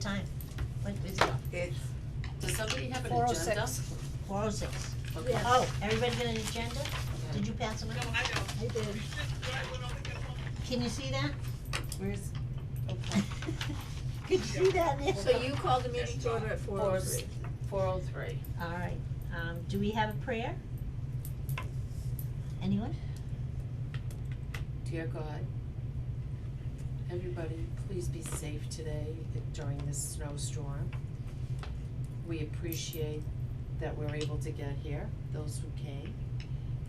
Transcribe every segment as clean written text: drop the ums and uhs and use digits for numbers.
time? What is it? It's Does somebody have an 4:06. agenda? 4:06. Okay. Yeah. Oh, everybody got an agenda? Yeah. Did you pass them out? I did. Can you see that? Where's? Could you see that, Nick? So you called the meeting to order at 4:03. 4:03. Alright, do we have a prayer? Anyone? Dear God, everybody, please be safe today during this snowstorm. We appreciate that we're able to get here, those who came,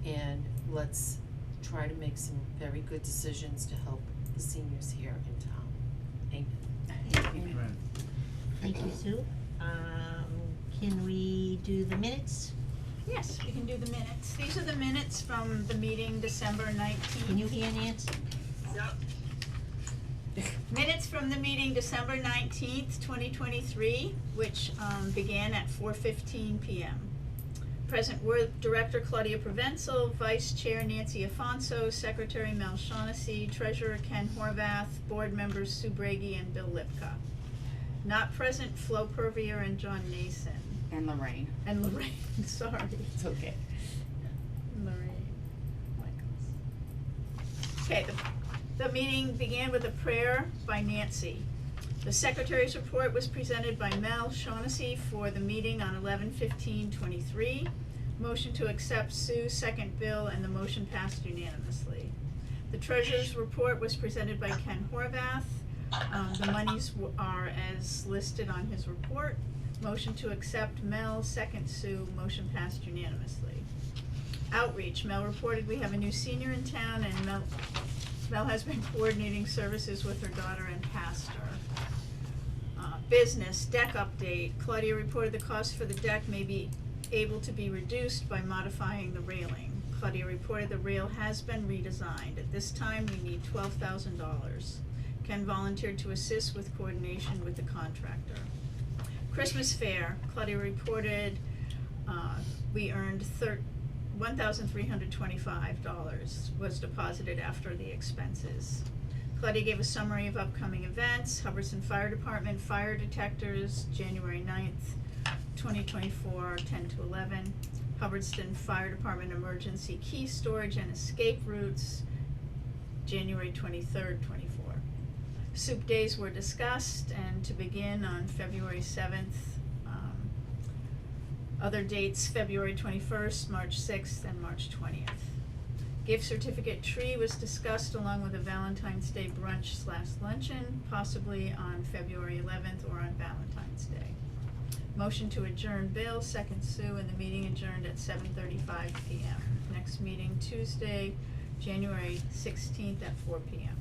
and let's try to make some very good decisions to help the seniors here in town. Amen. Amen. Thank you, Sue. Can we do the minutes? Yes, we can do the minutes. These are the minutes from the meeting December 19th. Can you hear Nancy? Minutes from the meeting December 19th, 2023, which began at 4:15 p.m. Present were Director Claudia Provenzel, Vice Chair Nancy Afonso, Secretary Mel Shaughnessy, Treasurer Ken Horvath, Board members Sue Brady and Bill Lipka. Not present, Flo Purvier and John Nason. And Lorraine. And Lorraine, sorry. It's okay. Lorraine Michaels. Okay, the meeting began with a prayer by Nancy. The Secretary's report was presented by Mel Shaughnessy for the meeting on 11/15/23. Motion to accept Sue, second Bill, and the motion passed unanimously. The Treasurer's report was presented by Ken Horvath. The monies are as listed on his report. Motion to accept Mel, second Sue, motion passed unanimously. Outreach, Mel reported we have a new senior in town, and Mel has been coordinating services with her daughter and pastor. Business, deck update, Claudia reported the cost for the deck may be able to be reduced by modifying the railing. Claudia reported the rail has been redesigned. At this time, we need $12,000. Ken volunteered to assist with coordination with the contractor. Christmas fair, Claudia reported, we earned $1,325 was deposited after the expenses. Claudia gave a summary of upcoming events. Hubbardston Fire Department fire detectors, January 9th, 2024, 10 to 11. Hubbardston Fire Department emergency key storage and escape routes, January 23rd, 24. Soup days were discussed, and to begin on February 7th. Other dates, February 21st, March 6th, and March 20th. Gift certificate tree was discussed along with a Valentine's Day brunch/luncheon, possibly on February 11th or on Valentine's Day. Motion to adjourn Bill, second Sue, and the meeting adjourned at 7:35 p.m. Next meeting Tuesday, January 16th at 4 p.m.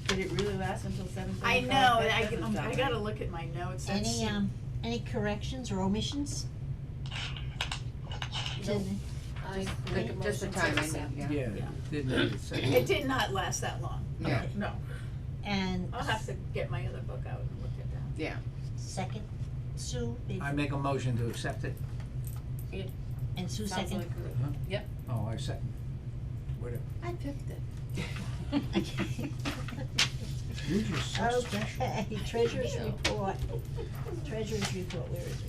Did it really last until 7:45? I know, That I doesn't sound gotta right. look at my notes. That's- Any corrections or omissions? To Nope. I make a Just the motion to time, I accept. mean, Yeah, Yeah. didn't need it said. It did not last that long. Yeah. No. and I'll have to get my other book out and look at that. Yeah. second, Sue, I make a motion to accept it. and Sue Sounds second. like a- Huh? Yep. Oh, I second. Whatever. I picked it. You're just so special. Okay, treasurer's report, where is it?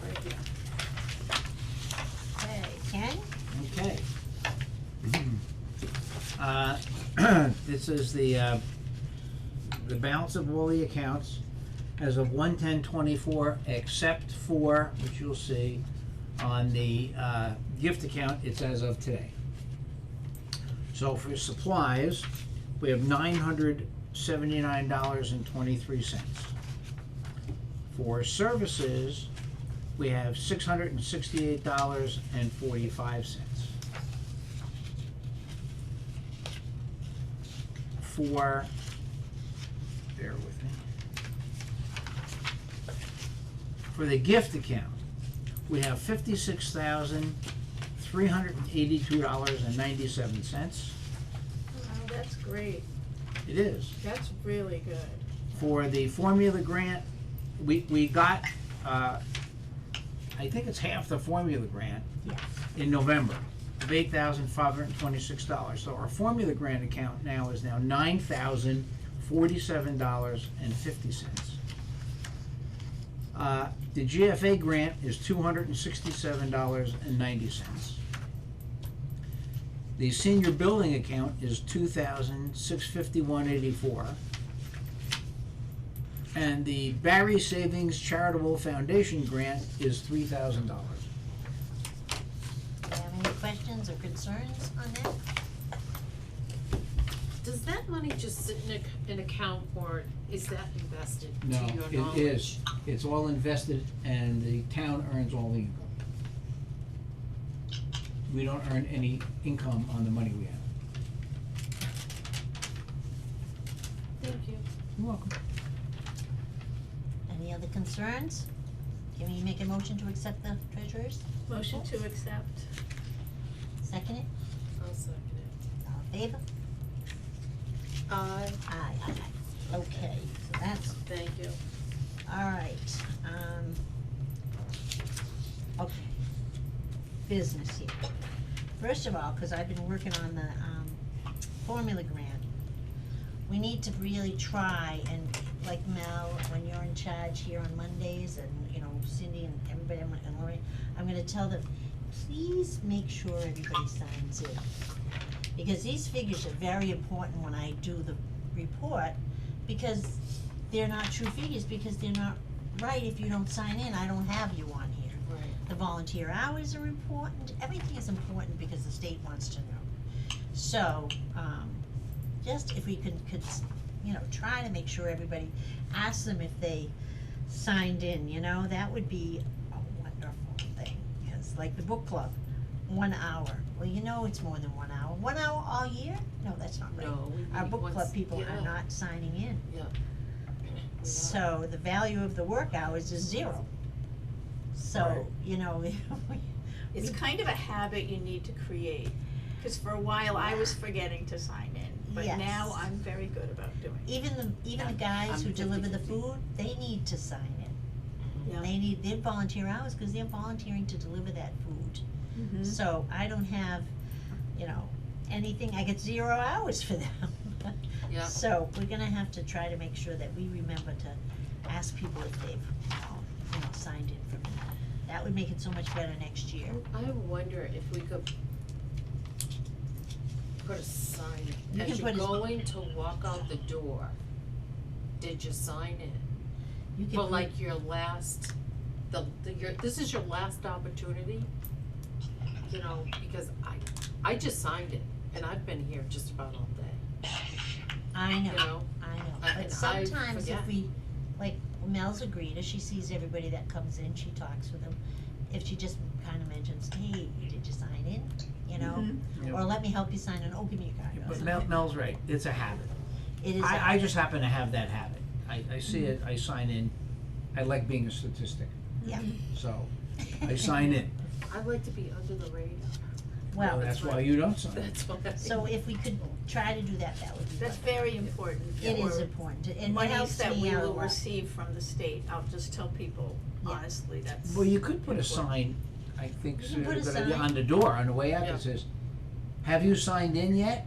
Right here. Okay, Ken? Okay. This is the balance of all the accounts as of 1/10/24, except for, which you'll see on the gift account, it's as of today. So for supplies, we have $979.23. For services, we have $668.45. For, bear with me. For the gift account, we have $56,382.97. Wow, that's great. It is. That's really good. For the formula grant, we got, I think it's half the formula grant Yes. in November of $8,526. So our formula grant account now is now $47.50. The GFA grant is $267.90. The senior building account is $2,651.84. And the Barry Savings Charitable Foundation grant is $3,000. Do you have any questions or concerns on that? Does that money just sit in an account, or is that invested No, to your it knowledge? is. It's all invested and the town earns all the income. We don't earn any income on the money we have. Thank you. You're welcome. Any other concerns? Can we make a motion to accept the treasurer's? Motion to accept. Second it? I'll second it. All in favor? Aye. Aye. Okay, so that's, Thank you. alright, okay. Business here. First of all, cause I've been working on the, formula grant, we need to really try and, like Mel, when you're in charge here on Mondays and, you know, Cindy and everybody and Lorraine, I'm gonna tell them, please make sure everybody signs in. Because these figures are very important when I do the report, because they're not true figures, because they're not right if you don't sign in, I don't have you on here. Right. The volunteer hours are important, everything is important because the state wants to know. So, just if we could, you know, try to make sure everybody, ask them if they signed in, you know, that would be a wonderful thing. It's like the book club, 1 hour, well, you know it's more than 1 hour, 1 hour all year? No, that's not right. No, we Our meet book once- club people yeah. are not signing in. Yeah. So the value of the work hours is 0. So, Right. you know, It's kind of a habit you need to create, cause for a while I was forgetting to sign in, but Yes. now I'm very good about doing it. even the guys I'm who deliver the 50-50. food, they need to sign in. Yeah. They need their volunteer hours, cause they're volunteering to deliver that food. Mhm. So I don't have, you know, anything, I get 0 hours for them. Yeah. So we're gonna have to try to make sure that we remember to ask people if they've, you know, signed in for me. That would make it so much better next year. I wonder if we could put a sign, You as can you're put a- going to walk out the door, did you sign in? You can For put- like your last, this is your last opportunity, you know, because I just signed it, and I've been here just about all day, I you know. know? I know, And but I sometimes if forget. we, like Mel's a greeter, she sees everybody that comes in, she talks with them. If she just kinda mentions, hey, did you sign in, you know? Mhm. Yep. Or let me help you sign in, oh, give me your card. or But something. Mel's right, it's a habit. It is. I just happen to have that habit. I see it, I sign in, I like being a statistic, Yeah. so I sign in. I like to be under the radar. Well, That's why you don't sign. That's why. so if we could try to do that, that would be That's wonderful. very important It is for important, and it monies helps that me we out a will lot. receive from the state, I'll just tell people, Yeah. honestly, that's. Well, you could put a important. sign, I think, You can put a good idea, sign. on the door, on the way out, Yeah. that says, have you signed in yet?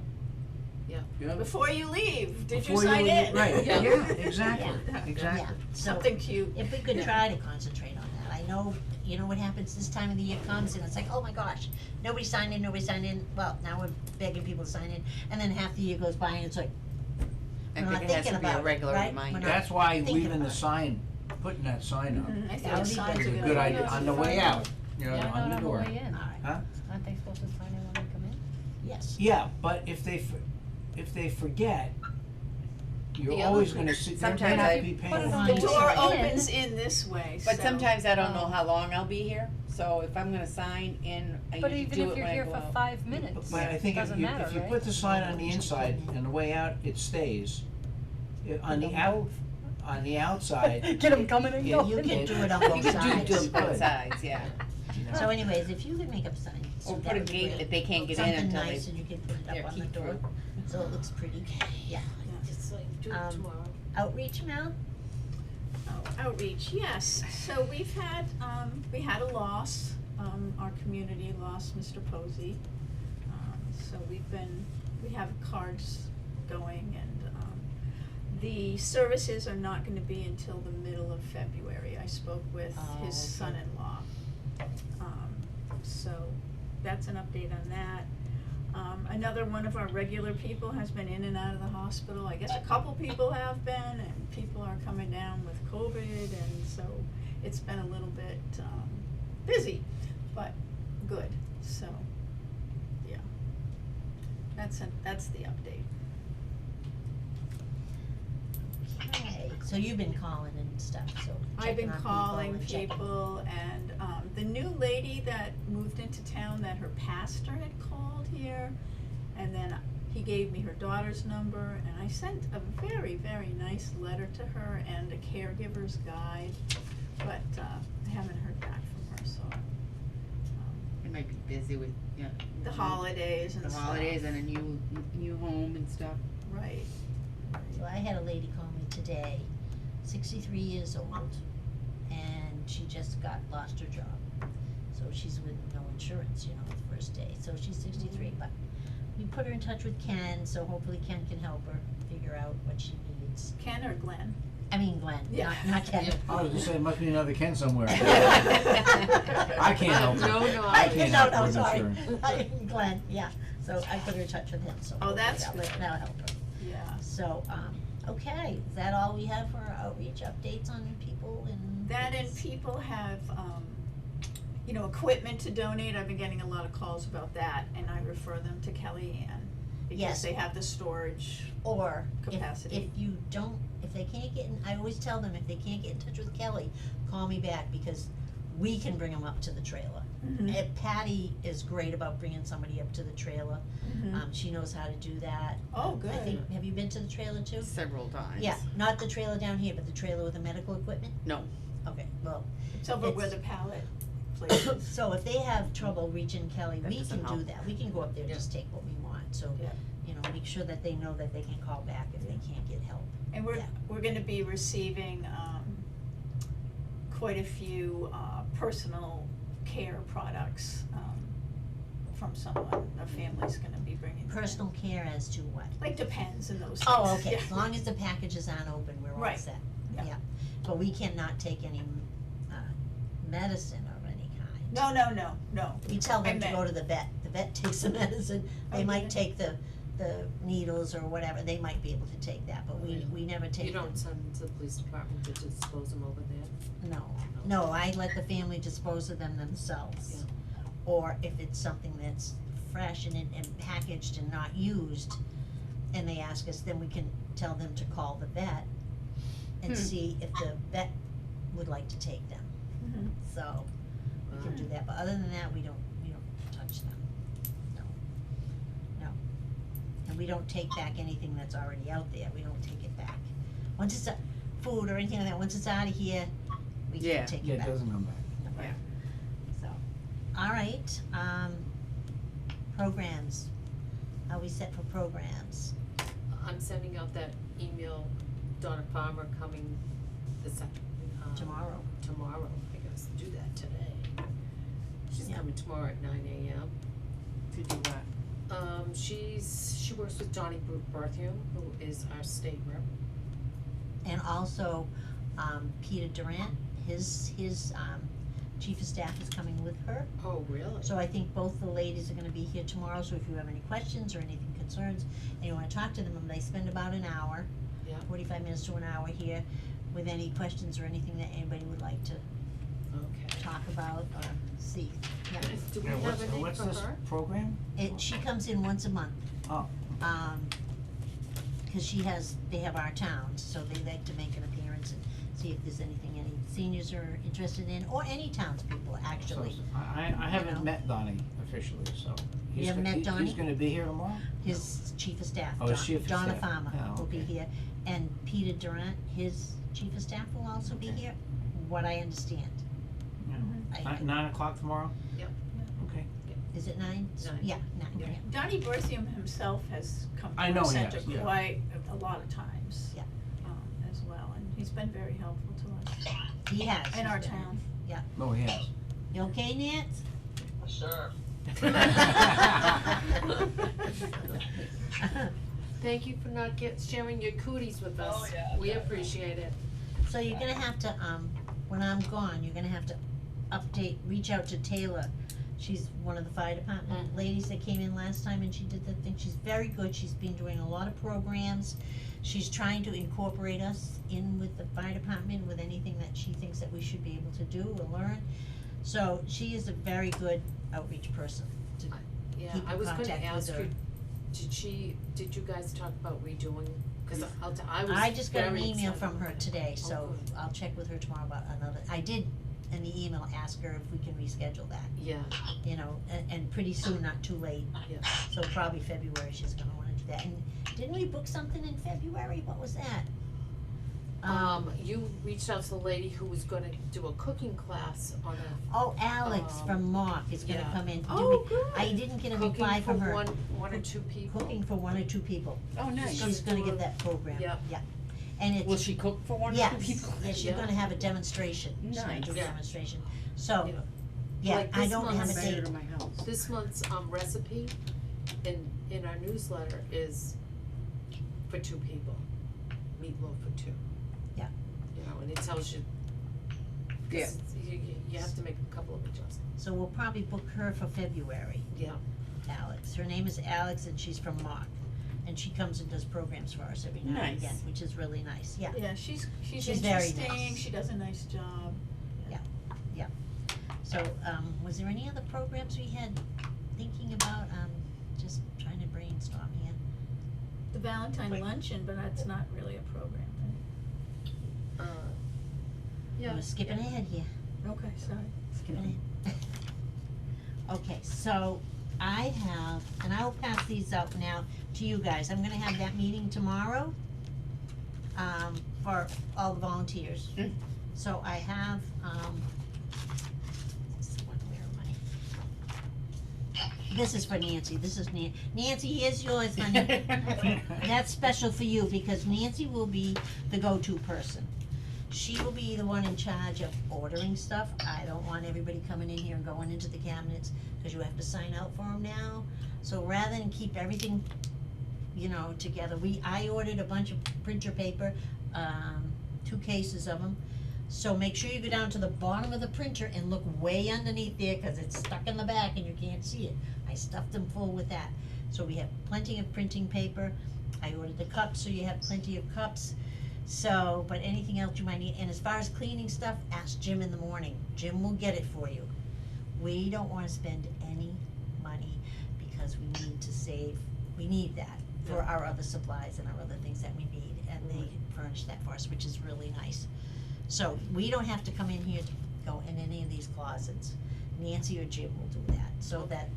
Yeah. You know, Before you leave, did you before sign in? Right, Yeah. yeah, exactly, Yeah. exactly. Yeah, so Something cute. if we could Yeah. try to concentrate on that, I know, you know what happens this time of the year comes and it's like, oh my gosh, nobody signed in, well, now we're begging people to sign in, and then half the year goes by and it's like, I we're not think it has thinking to be about a it, regular right? reminder. We're not That's why thinking leaving the about it. sign, putting that sign up, Mhm, I think That would be signs good. are is a good. good idea, on the way out, you know, Yeah, on the not door. on the way in. Alright, Huh? Aren't they supposed to sign in when they come in? yes. Yeah, but if they forget, you're The always other- gonna see, they're sometimes gonna I be put it paying. on The Fine. door Sign in. opens in this way, But so- sometimes I don't know Oh. how long I'll be here, so if I'm gonna sign in, I But usually even do if it you're when I here go for out. 5 minutes, But I think if doesn't you, matter, if you right? put the sign on the inside and the way out, it stays. On the out, on the outside. Get them coming and Yeah, going. You can do it on You both can sides. do both sides, yeah. you know. So anyways, if you could make up signs, Or that put a would be gate great. that they can't get in Something until nice they, and you can put it they're up on the key door, through. so it looks pretty, yeah. It's like, do it Um, tomorrow. Outreach, Mel? Oh, outreach, yes, so we've had, we had a loss, our community lost Mr. Posey. So we have cards going and, The services are not gonna be until the middle of February. I spoke with Oh, his okay. son-in-law. So that's an update on that. Another one of our regular people has been in and out of the hospital. I guess a couple people have been, and people are coming down with COVID, and so it's been a little bit, busy, but good, so, yeah. That's the update. Okay, so you've been calling and stuff, so I've been checking on people calling and checking. people, and, the new lady that moved into town, that her pastor had called here, and then he gave me her daughter's number, and I sent a very, very nice letter to her and a caregiver's guide, but, I haven't heard back from her, so, It might be busy with, yeah. the holidays and The stuff. holidays and a new home and stuff. Right, So I had a lady call me today, 63 years old, and she just lost her job. So she's with no insurance, you know, the first day, so she's 63, but we put her in touch with Ken, so hopefully Ken can help her figure out what she needs. Ken or Glenn? I mean Glenn, Yeah. not Ken. Yeah. I was gonna say, must be another Ken somewhere. I I can't help her. No, no, I can't help no, her with sorry. insurance. Glenn, yeah, so I put her in touch with him, so Oh, hopefully that's that'll help her. Yeah. So, okay, is that all we have for our outreach updates on people and? That and people have, equipment to donate. I've been getting a lot of calls about that, and I refer them to Kelly Ann. Because Yes. they have the storage. Or Capacity. if they can't get in, I always tell them, if they can't get in touch with Kelly, call me back, because we can bring them up to the trailer. And Patty is great about bringing somebody up to the trailer, she knows how to do that. Oh, I good. think, have you been to the trailer too? Several times. Yeah, not the trailer down here, but the trailer with the medical equipment? No. Okay, well, It's over where It's- the pallet place is. so if they have trouble reaching Kelly, That we doesn't can do help. that, we can go up there and Yeah. just take what we want, so, Yeah. you know, make sure that they know that they can call back if they can't get help. And we're, Yeah. we're gonna be receiving, quite a few, personal care products, from someone, a family's gonna be bringing them in. Personal care as to what? Like Depends and those things. Oh, okay, Yeah. as long as the packages aren't open, we're all Right. set, Yeah. yeah. But we cannot take any, medicine of any kind. No. We tell them I to go meant- to the vet takes the medicine, Oh, they do might they? take the needles or whatever, they might be able to take that, but we never take You them. don't send them to the police department to dispose them over there? No, I let the family dispose of them themselves. Or if it's something that's fresh and packaged and not used, and they ask us, then we can tell them to call the vet and see if the vet would like to take them, Mhm. so we can do that, but other than that, we don't touch them, no. And we don't take back anything that's already out there, we don't take it back. Once it's food or anything like that, once it's out of here, we Yeah. can't take Yeah, it it back. doesn't come back. No. Yeah. So, alright, programs, are we set for programs? I'm sending out that email, Donna Farmer coming Tomorrow. Tomorrow, I guess, do that today. She's Yeah. coming tomorrow at 9 a.m. To do what? She works with Donnie Berthium, who is our state rep. And also, Peter Durant, his chief of staff is coming with her. Oh, really? So I think both the ladies are gonna be here tomorrow, so if you have any questions or anything concerns, and you wanna talk to them, they spend about an hour, Yeah. 45 minutes to an hour here, with any questions or anything that anybody would like to Okay. talk about or see. Yeah, Do we Yeah, have a name what's for this her? program? she comes in once a month. Oh. Cause they have our towns, so they like to make an appearance and see if there's anything any seniors are interested in, or any townspeople, actually. So, I haven't know. met Donnie officially, so. You haven't met Donnie? He's gonna be here tomorrow? His chief of staff, Oh, his chief of Donna staff. Farmer Oh, will be okay. here, and Peter Durant, his chief of staff will also be Okay. here, what I understand. Yeah. 9 o'clock tomorrow? Yep. Okay. Is it 9? 9. Yeah, 9, Yeah. yeah. Donnie Berthium himself has come I to know our he center has, yeah. quite a lot of times. Yeah. As well, and he's been very helpful to us He has. in our he's been- town. Oh, he has. You okay, Nance? Sure. Thank you for not sharing your cooties with us. Oh, yeah, We yeah. appreciate it. So you're gonna have to, when I'm gone, you're gonna have to reach out to Taylor. She's one of the fire department ladies that came in last time and she did the thing. She's very good. She's been doing a lot of programs. She's trying to incorporate us in with the fire department with anything that she thinks that we should be able to do or learn. So she is a very good outreach person to Yeah, keep I in was gonna contact with ask her. you, did you guys talk about redoing, cause I was I just got an very email excited from her about it. today, Oh, so good. I'll check with her tomorrow about another, I did in the email ask her if we can reschedule that, Yeah, you know, and pretty soon, not too late. yeah. So probably February she's gonna wanna do that, and didn't we book something in February, what was that? You reached out to the lady who was gonna do a cooking class on Oh, Alex um, from Mock is gonna yeah. come in, Oh, good. I didn't get a a reply cooking for from her, one or two people. cooking for 1 or 2 people, Oh, nice. she's gonna do get a- that program, Yep. yeah, and it's. Will she cook for one or two Yes, people? yes, she's Yeah. gonna have a demonstration, she's gonna Nice. do a Yeah. demonstration, so, Yeah. yeah, Like I this don't have a month's- Invite her date. to my house. This month's recipe in our newsletter is for 2 people, meatloaf for 2. Yeah. You know, and it tells you, Yeah. 'cause you have to make a couple of adjustments. So we'll probably book her for February, Yeah, Alex. Her name is Alex and she's from Mock. And she comes and does programs for us every now and Nice. again, which is really nice, yeah. Yeah, she's She's very interesting, nice. she does a nice job. So, was there any other programs we had thinking about, just trying to brainstorm here? The Valentine Like- luncheon, but that's not really a program, We're skipping ahead here, right? Okay, sorry. skipping ahead. Okay, so I have, and I will pass these out now to you guys. I'm gonna have that meeting tomorrow, for all the volunteers. Mm. So I have, this one, where am I? This is for Nancy, this is Nancy, here's yours, honey. That's special for you because Nancy will be the go-to person. She will be the one in charge of ordering stuff. I don't want everybody coming in here and going into the cabinets, cause you have to sign out for them now. So rather than keep everything, you know, together, I ordered a bunch of printer paper, 2 cases of them. So make sure you go down to the bottom of the printer and look way underneath there, cause it's stuck in the back and you can't see it. I stuffed them full with that. So we have plenty of printing paper. I ordered the cups, so you have plenty of cups. So, but anything else you might need, and as far as cleaning stuff, ask Jim in the morning. Jim will get it for you. We don't wanna spend any money because we need to save, we need that for Yeah. our other supplies and our other things that we need, and they furnish that for us, which is really nice. So, we don't have to come in here to go in any of these closets. Nancy or Jim will do that, so that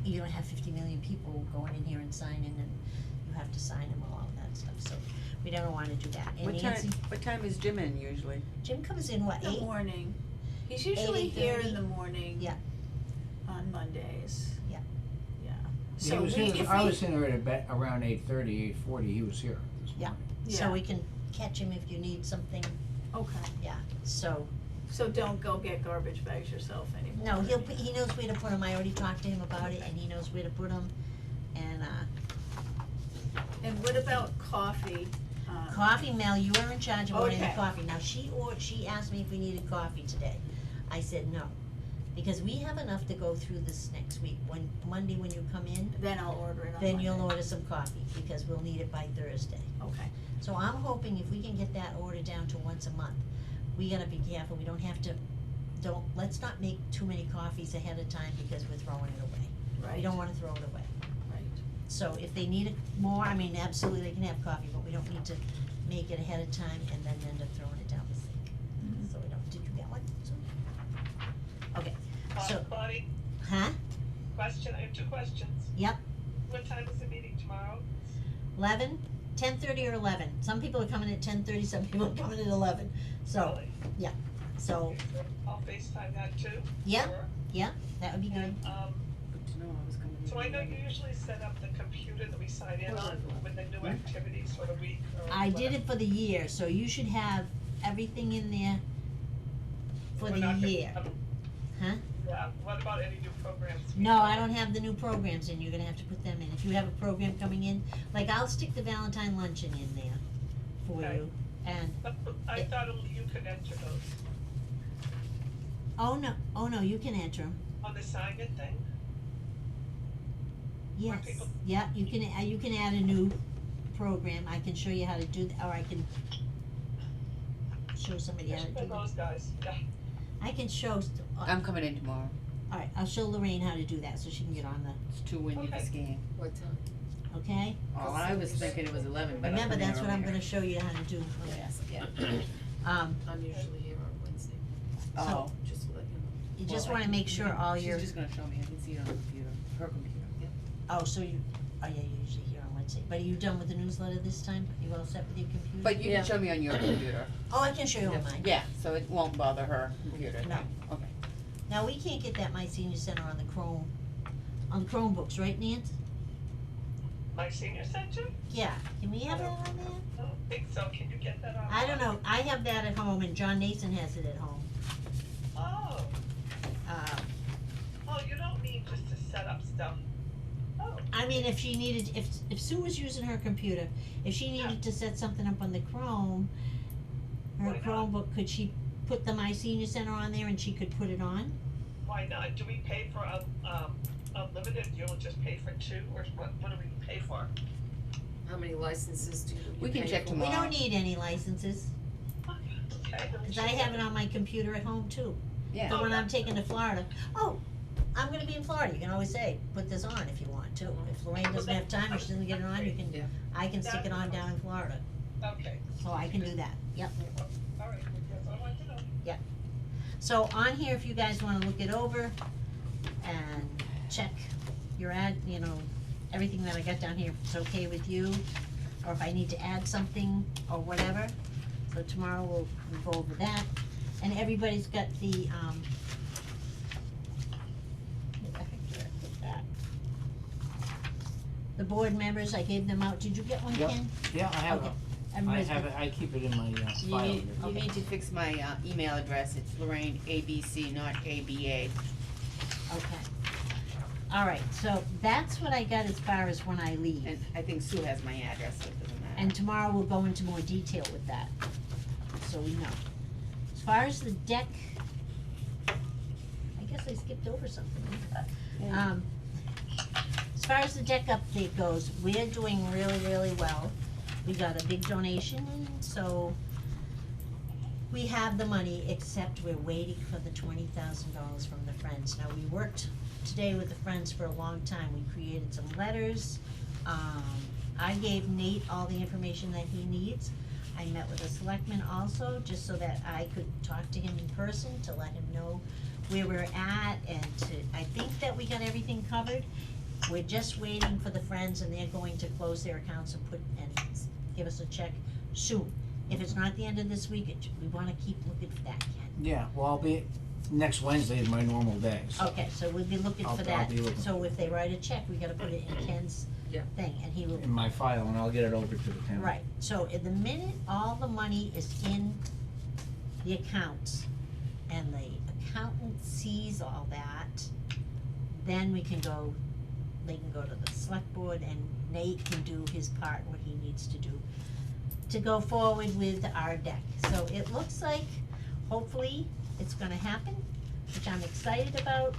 you don't have 50 million people going in here and signing, and you have to sign them all and that stuff, so we don't wanna do that. And Nancy, What time is Jim in usually? Jim comes in, what, The 8? morning. He's usually here 8:30? in the morning. Yeah. On Mondays. Yeah. Yeah. He So was we, in, if I we- was in there at about around 8:30, 8:40, he was here this Yeah. morning. So Yeah. we can catch him if you need something, Okay, so, so don't go get garbage bags yourself anymore. no, he knows where to put them, I already talked to him about it, and he knows where to put them, and, And what about coffee? coffee, Mel, you are in charge of ordering the Okay. coffee, now she asked me if we needed coffee today, I said no, because we have enough to go through this next week, Monday when you come in, Then I'll order it on then you'll Monday. order some coffee, because we'll need it by Thursday. Okay, So I'm hoping if we can get that order down to once a month, we gotta be careful, we don't have to, let's not make too many coffees ahead of time because we're throwing it away. right. We don't wanna throw it away. Right. So if they need it more, I mean, absolutely they can have coffee, but we don't need to make it ahead of time and then end up throwing it down the sink. So we don't, did you get one? Okay, so, Bonnie, huh? question, I have 2 questions. Yep, What time is the meeting tomorrow? 11, 10:30 or 11, some people are coming at 10:30, some people are coming at 11, so, Really? so, I'll FaceTime that too? Yeah. Or- that would be good. And, Good to know I was coming in. so I know you usually set up the computer that we sign in on with the new activities for the week or I did whatever. it for the year, so you should have everything in there for We're the not gonna- year. Huh? Yeah, what about any new programs? No, I don't have the new programs in, you're gonna have to put them in. If you have a program coming in, like I'll stick the Valentine luncheon in there for Okay. you. And, But I thought you could enter those oh no, you can enter them. on the sign-in thing? Yes, people- yeah, you can add a new program, I can show you how to do that, or I can show somebody how to Especially do for that. those guys, yeah. I can show, I'm coming in tomorrow. alright, I'll show Lorraine how to do that, so she can get on It's too windy for Okay. skiing. What time? the, okay? Oh, I was thinking it was 11, but I'll Remember, come in that's what I'm earlier. gonna show you how to do. Yes, yeah. Um, I'm usually here on Wednesday, Oh. just to let you know. you just Well, I wanna can- make sure all your, She's just gonna show me, I can see it on the computer, her computer. oh, so you, oh yeah, you're usually here on Wednesday, but are you done with the newsletter this time? You all set with your computer? But you Yeah. can show me on your computer. Oh, I can show you on Yeah. mine. Yeah, so it won't bother her computer. No. Okay. Now, we can't get that My Senior Center on the on the Chromebooks, right, Nance? My senior center? Yeah, can we have that on there? I don't think so, can you get that on? I don't know, I have that at home and John Nason has it at home. Oh, oh, you don't need just to set up stuff. Oh, I mean, if she needed, if Sue was using her computer, if she needed to set something up on the Chrome, her Why not? Chromebook, could she put the My Senior Center on there and she could put it on? why not? Do we pay for unlimited? You'll just pay for two, or what do we pay for? How many licenses do you We can pay check for? We tomorrow. don't need any licenses, Okay, then we cause should I have get it on my computer at home too. Yeah. So when I'm taking to Florida, oh, I'm gonna be in Florida, you can always say, put this on if you want to. If Lorraine doesn't have time or she doesn't get it on, you can, Yeah. I can stick it on down in Florida, Okay, so I can do that, yep. all right, that's all I wanted to know. So on here, if you guys wanna look it over and check your everything that I got down here, if it's okay with you, or if I need to add something or whatever. So tomorrow we'll go over that, and everybody's got the, I think where I put that. The board members, I gave them out, did you get one, Yep. Ken? Yeah, I have Okay. it, I Everybody's have got- it, I keep it in my You file. need, here. you need to fix my, email address, it's Lorraine ABC, not ABA. Okay. Alright, so that's what I got as far as when I leave. And I think Sue has my address, so it doesn't matter. And tomorrow we'll go into more detail with that, so we know. As far as the deck, I guess I skipped over something. Yeah. As far as the deck update goes, we're doing really, really well. We got a big donation, so we have the money, except we're waiting for the $20,000 from the Friends. Now, we worked today with the Friends for a long time, we created some letters. I gave Nate all the information that he needs. I met with a selectman also, just so that I could talk to him in person, to let him know where we're at, and I think that we got everything covered. We're just waiting for the Friends, and they're going to close their accounts and give us a check soon. If it's not the end of this week, we wanna keep looking for that, Ken. Yeah, well, I'll be, next Wednesday is my normal day, so. Okay, so we'll be looking I'll for be that, looking so for if they write a check, we gotta put it in Ken's Yeah. thing, and he will. In my file, and I'll get it over to the town. Right, so at the minute all the money is in the accounts, and the accountant sees all that, then we can go, they can go to the select board, and Nate can do his part, what he needs to do, to go forward with our deck. So it looks like, hopefully, it's gonna happen, which I'm excited about.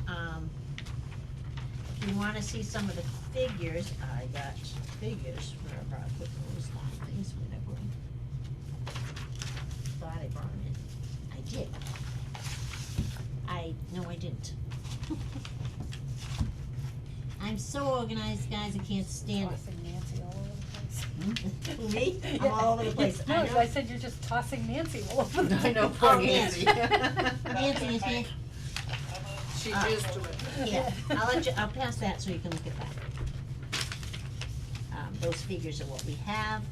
If you wanna see some of the figures, I got figures, wherever I put those things, whatever. Thought I brought them in, I did. No, I didn't. I'm so organized, guys, I can't stand it. Tossing Nancy all over the place. Me? I'm all over the place. No, I know. I said you're just tossing Nancy all over the place. I know, poor Oh, Nancy. Nancy is here. She's Ah. used to it. Yeah, I'll pass that so you can look at that. Those figures are what we have.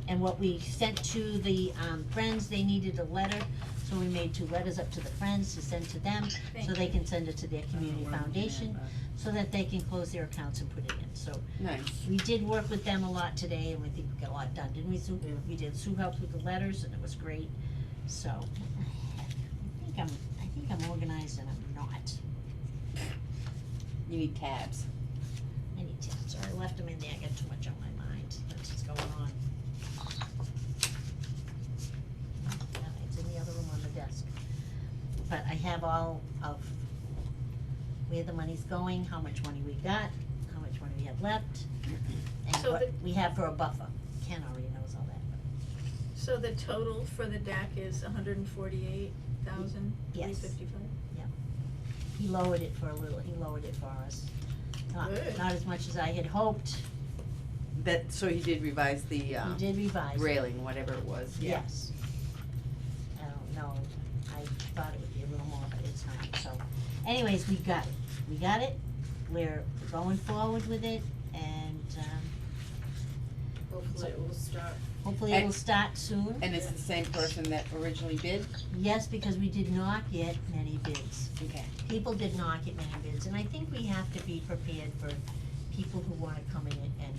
And what we sent to the, Friends, they needed a letter, so we made 2 letters up to the Friends to send to them, so Thank they you. can send it to their community foundation, so that they can close their accounts and put it in, so. Nice. We did work with them a lot today, and we think we got a lot done, didn't we, Sue? Yeah. We did, Sue helped with the letters, and it was great, so, I think I'm organized and I'm not. You need tabs. I need tabs, or I left them in there, I got too much on my mind, that's what's going on. Yeah, it's in the other room on the desk. But I have all of where the money's going, how much money we got, how much money we have left, and So what the- we have for a buffer. Ken already knows all that, but So the total for the DAC is 148,355? he lowered it for a little, he lowered it for us. Good. Not as much as I had hoped, That, so he did revise the, he did revise it. railing, whatever it was, yeah. Yes. I don't know, I thought it would be a little more, but it's not, so, anyways, we got it, we're going forward with it, and, Hopefully it will start. hopefully And- it'll start soon. And it's the same person that originally bid? Yes, because we did not get many bids, Okay. people did not get many bids, and I think we have to be prepared for people who wanna come in and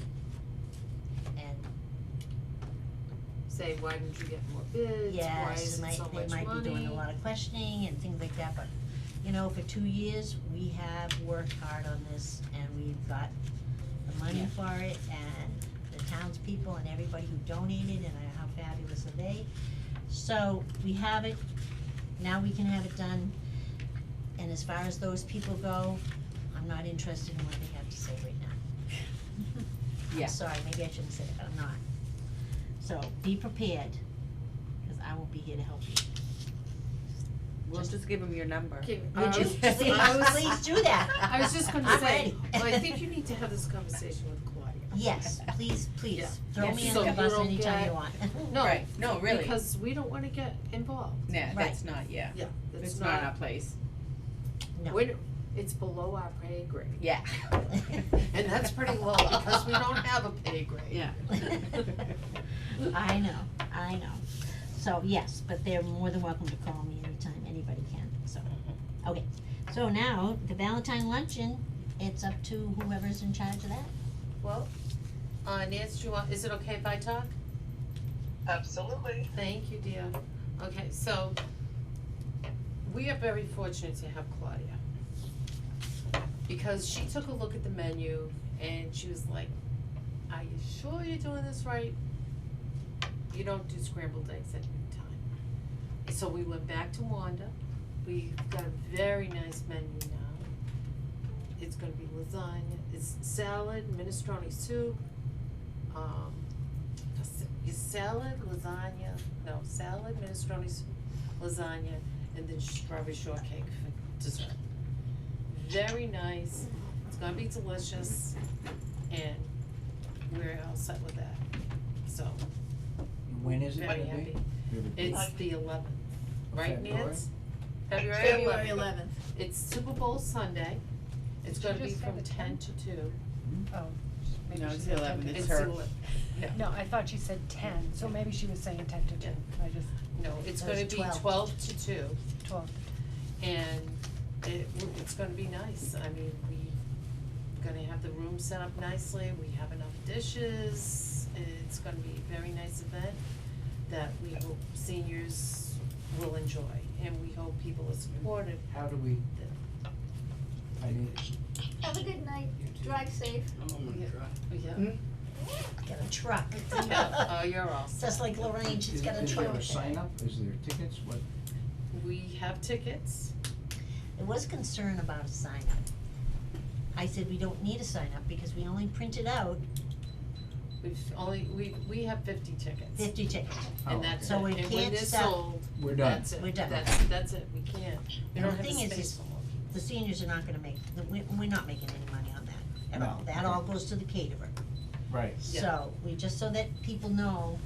Say, why didn't you get more bids? Why yes, is it so they much might be doing a money? lot of questioning and things like that, but, you know, for 2 years, we have worked hard on this, and we've got the money Yeah. for it, and the townspeople and everybody who donated, and how fabulous are they. So, we have it, now we can have it done, and as far as those people go, I'm not interested in what they have to say right now. Yeah. I'm sorry, maybe I shouldn't say it, but I'm not. So, be prepared, cause I won't be here to help you. We'll just give him your number. Okay, Would you, I was- I was- please do that. I was just gonna I'm say, ready. well, I think you need to have this conversation with Claudia. Yes, please, please, Yeah. throw Yes. me So under you the bus don't anytime you get- want. No, Right, no, really. because we don't wanna get involved. Yeah, Right. that's not, yeah. Yeah, that's It's not our place. No. It's below our pay grade. Yeah. And that's pretty low because we don't have a pay grade. Yeah. I know. So, yes, but they're more than welcome to call me anytime, anybody can, so, okay. So now, the Valentine luncheon, it's up to whoever's in charge of that. Well, Nancy, do you want, is it okay if I talk? Absolutely. Thank you, dear. Okay, so we are very fortunate to have Claudia. Because she took a look at the menu and she was like, are you sure you're doing this right? You don't do scrambled eggs at time. So we went back to Wanda. We've got a very nice menu now. It's gonna be lasagna, it's salad, minestrone soup, salad, minestrone soup, lasagna, and then strawberry shortcake for dessert. Very nice, it's gonna be delicious, and we're all set with that, so, When is it very gonna be? happy. It's the 11th, right, February? Nance? February February 11th. 11th. It's Super Bowl Sunday, it's Did you gonna be just say from the 10 to 2. Oh, maybe No, she it's said 11, 10. it's her. No, I thought she said 10, so maybe she was saying 10 to 2. I just, No, it's So gonna it's be 12. 12 to 2, 12. and it's gonna be nice, I mean, we're gonna have the room set up nicely, we have enough dishes, it's gonna be a very nice event that we hope seniors will enjoy, and we hope people are supportive. How do we, I mean, Have a good night, drive safe. Yeah. Got a truck. Yeah, oh, you're all set. Just like Lorraine, she's got a is truck. there a sign up, is there tickets, what? We have tickets, There was concern about a sign up. I said we don't need a sign up because we only printed out we have 50 tickets. 50 tickets. Oh, And that's it, So we and when can't they're sell- sold, We're done. that's it, We're done. that's it, we can't, we And don't the have the thing is, space is for more The seniors are not gonna make, we're not making any money on that at No, all. That all goes to the caterer. Right. Yeah. So, just so that people know,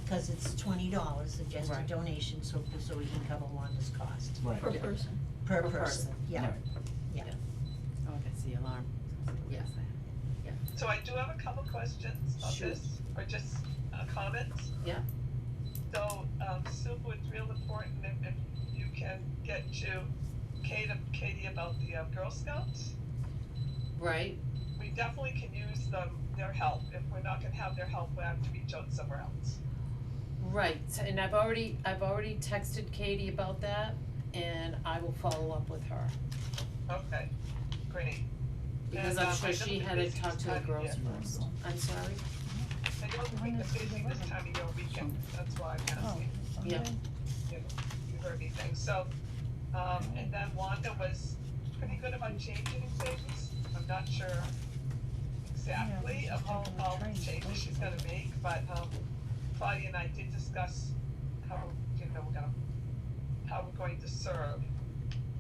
cause it's $20 suggested Right. donation, so we can cover Wanda's cost Right. Per Yeah. person. per Per person, person. yeah. Right. Oh, that's the alarm. Yeah. So I do have a couple questions on Sure. this, or just comments. Yeah. So, Sue, it's real important if you can get to Katie about the Girl Scouts. Right, We definitely can use their help. If we're not gonna have their help, we have to reach out somewhere else. right, and I've already texted Katie about that, and I will follow up with her, Okay, great. because And, I'm I sure know she the had to busiest talk to the time of girls year. first. I'm sorry? I don't think the busy this time of year weekend, that's why I'm Oh, asking, Yeah. okay. you know, you heard anything, so, and then Wanda was pretty good about changing things, I'm not sure exactly Yeah, of all taking the the train, changes she's gonna make, but, Claudia and I did discuss how, you know, how we're going to serve.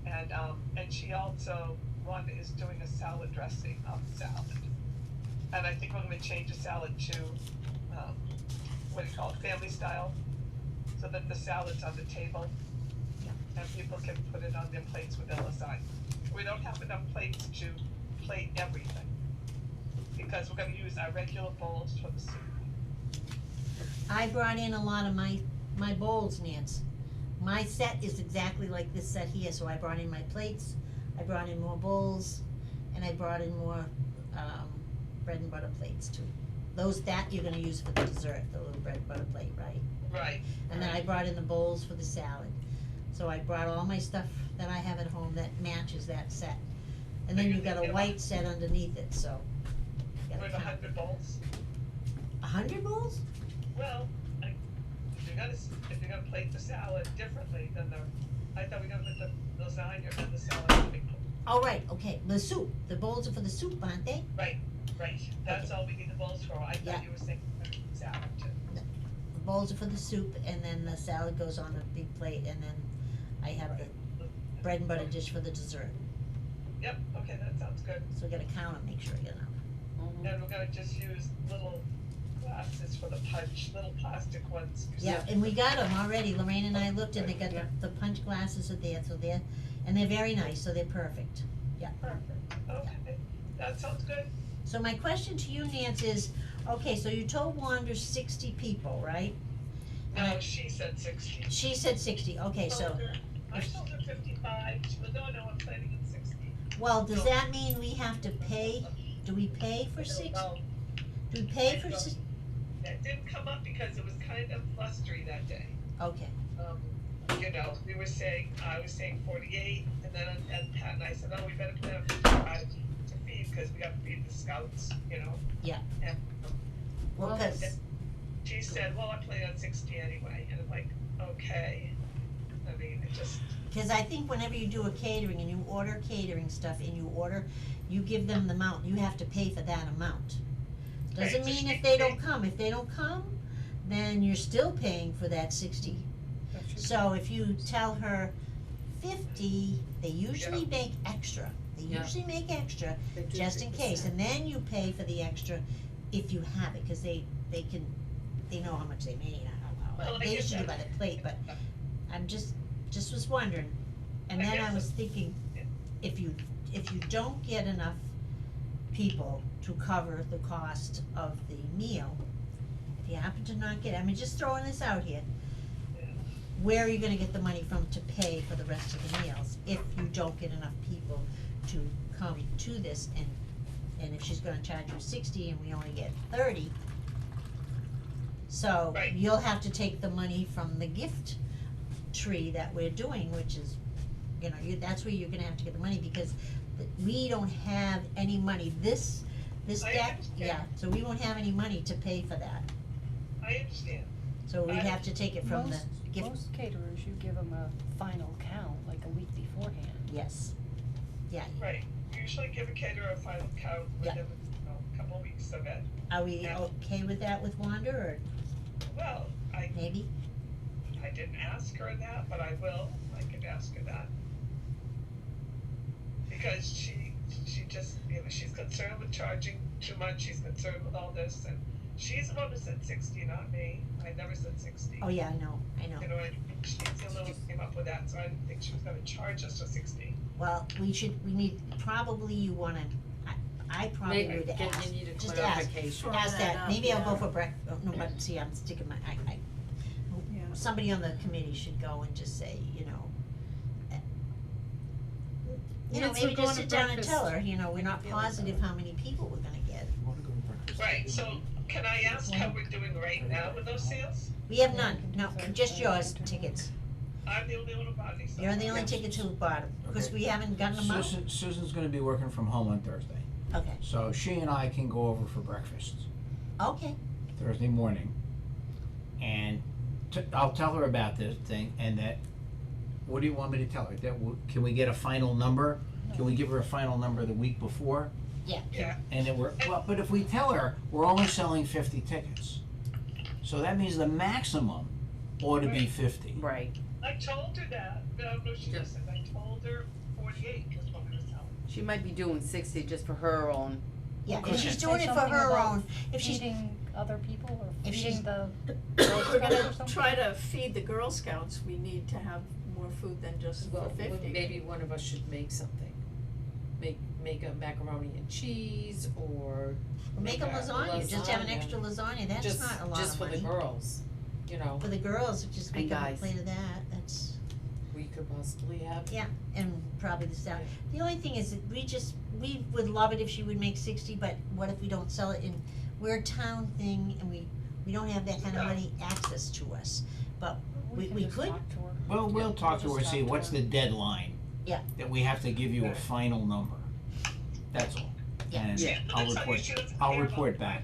And she also, Wanda is doing a salad dressing of the salad. And I think we're gonna change the salad to, what do you call it, family style, so that the salad's on the table. And people can put it on their plates with their lasagna. We don't have enough plates to plate everything, because we're gonna use our regular bowls for the soup. I brought in a lot of my bowls, Nance. My set is exactly like this set here, so I brought in my plates, I brought in more bowls, and I brought in more, bread and butter plates too. That you're gonna use for the dessert, the little bread and butter plate, right? Right. And then I brought in the bowls for the salad. So I brought all my stuff that I have at home that matches that set. And then you've got a white set underneath it, so. you gotta With count. 100 bowls. 100 bowls? Well, if you're gonna plate the salad differently than I thought we were gonna put the lasagna and the salad in the big bowl. Oh, right, okay, the soup, the bowls are for the soup, aren't they? Right, that's Okay. all we need the bowls for, I Yeah. thought you were saying salad too. The bowls are for the soup, and then the salad goes on a big plate, and then I have the bread and butter dish for the dessert. Yep, okay, that sounds good. So we gotta count and make sure, you know. Mhm. And we're gonna just use little glasses for the punch, little plastic ones. Yeah, and we got them already, Lorraine and I looked, and they got Yeah. the punch glasses are there, so and they're very nice, so they're perfect. Perfect, okay, that sounds good. So my question to you, Nance, is, okay, so you told Wanda 60 people, right? No, she said 60. She said 60, okay, so, I told her 55, she goes, no, I'm planning on 60. well, does that mean we have to pay, do we pay for 60? No, Do we pay I for don't. 60? that didn't come up because it was kind of blustery that day. Okay, You know, I was saying 48, and then Pat and I said, oh, we better plan on 55 to feed, because we gotta feed the scouts, you know? Yeah. And well, Well, 'cause she said, well, I plan on 60 anyway, and I'm like, okay. I mean, it just, Cause I think whenever you do a catering and you order catering stuff and you give them the amount, you have to pay for that amount. Doesn't Right, so mean she- if they don't come, then you're still paying for that 60. So if you tell her 50, they usually make extra, Yeah. They do just in 3%. case, and then you pay for the extra if you have it, cause they know how much they made, I Well, don't know, I they get usually do that. by the plate, but I'm just was wondering. And I then guess I was it- thinking, if you don't get enough people to cover the cost of the meal, if you happen to not get, I mean, just throwing this out here, Yeah. where are you gonna get the money from to pay for the rest of the meals if you don't get enough people to come to this, and if she's gonna charge you 60 and we only get 30, so Right. you'll have to take the money from the gift tree that we're doing, which is, you know, that's where you're gonna have to get the money, because we don't have any money, this I debt, understand. yeah, so we won't have any money to pay for that, I understand. so we'd I- have to take it from the gift. Most caterers, you give them a final count, like a week beforehand. Yes, yeah, Right, usually give a caterer a final count Yeah. within, a couple of weeks of it. are we Yeah. okay with that with Wanda, or Well, I maybe? didn't ask her that, but I will, I can ask her that. Because she just, you know, she's concerned with charging too much, she's concerned with all this, and she's the one who said 60, not me, I never said 60. Oh, yeah, I know, You know, and she's the little came up with that, so I didn't think she was gonna charge us for 60. well, probably you wanna, I probably Maybe, would ask, you need a just ask, clarification. ask that that, up, maybe I'll go yeah. for no, but see, I'm sticking my, Yeah. somebody on the committee should go and just say, you know, you know, Yes, maybe we're going just to sit down and breakfast. tell her, you know, we're not positive how many people we're gonna get. Right, so can I ask how we're doing right now with those sales? We have none, no, just yours tickets. I'm the only one who bought these. so You're the only far. tickets who bought them, because Okay. we haven't gotten them out. Susan's gonna be working from home on Thursday, Okay, so she and I can go over for breakfast okay, Thursday morning. And I'll tell her about this thing, and that, what do you want me to tell her? Can we get a final number? Can we give her a final number the week before? yeah. Yeah, And then but if we tell her, we're only selling 50 tickets. So that means the maximum ought to be 50. Right. I told her that, but I don't know if she listened, I told her 48 was what we were selling. She might be doing 60 just for her own. Yeah, if Could she's you doing say it for something her about own, if she's, Feeding other people or If she's- feeding the If Girl we're Scouts or gonna something? try to feed the Girl Scouts, we need to have more food than just for Well, 50. maybe one of us should make something. Make a macaroni and cheese, or make a lasagna, just have an lasagna. extra lasagna, that's just, not a lot just of for the money. girls, you know, For the girls, just And make a guys. plate of that, that's, we could possibly have. yeah, and probably the salad. The only thing is that we would love it if she would make 60, but what if we don't sell it in, we're a town thing and we don't have that kind of money access to us. But we can just could, talk to her. Well, we'll talk to her, just see talk to what's her. the deadline. Yeah. That we have to give you a Right. final number. That's all. Yeah. And Yeah. I'll Let me tell you, report, she doesn't I'll care about report the back.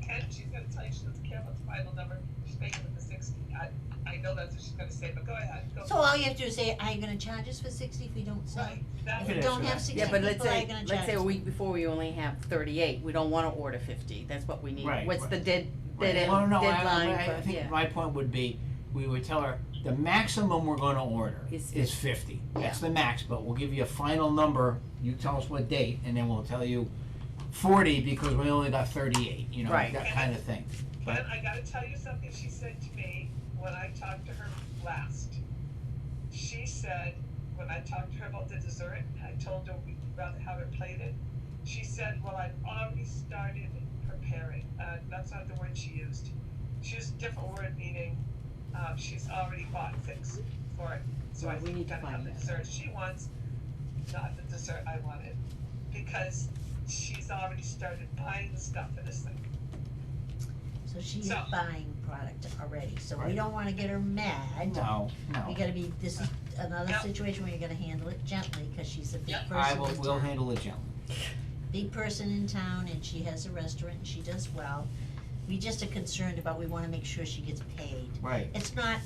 And she's gonna tell you she doesn't care about the final number, she's making it for 60, I know that's what she's gonna say, but go ahead, go. so all you have to do is say, are you gonna charge us for 60 if we don't sell? Right, that's If It we is don't for have that. 60 Yeah, but let's people, are you say, gonna let's charge say a us? week before we only have 38, we don't wanna order 50, that's what we need. Right, What's right. the Right. deadline I for, think yeah. my point would be, we would tell her, the maximum we're gonna order Is is 50. That's the max, but we'll give you a final number, you tell us what date, and then we'll tell you 40 because we only got 38, you know, Right. that kind of thing. But I gotta tell you something she said to me when I talked to her last. She said, when I talked to her about the dessert, I told her we'd rather have it plated. She said, well, I've already started preparing, that's not the word she used. She used a different word, meaning, she's already bought things for it. So I Well, we think need to we're gonna have find the that. dessert she wants, not the dessert I wanted. Because she's already started buying the stuff for this thing. So she's So- buying product already, so we Right. don't wanna get her mad. No, We no. gotta be, this is another Yeah. situation where you're gonna handle it gently, cause she's a big Yeah. person in We'll town. handle it gently. Big person in town and she has a restaurant and she does well. We just are concerned about, we wanna make sure she gets paid. Right, It's not,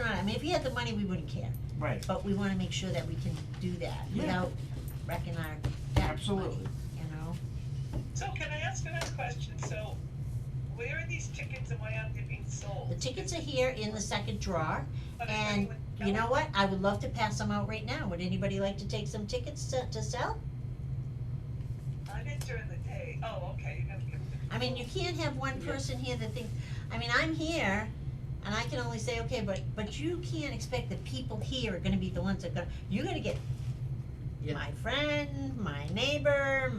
I mean, if we had the money, we wouldn't care, right. but we wanna make sure that we can do that Yeah. without wrecking our debt Absolutely. money, you know? So can I ask another question? So where are these tickets and why aren't they being sold? The tickets are here in the second drawer, But is and anyone you know selling? what? I would love to pass them out right now. Would anybody like to take some tickets to sell? I did during the day. Oh, okay, you're gonna give them. I mean, you can't have one person here that thinks, I mean, I'm here, and I can only say, okay, but you can't expect that people here are gonna be the ones that you're gonna get Yeah. my friend, my neighbor,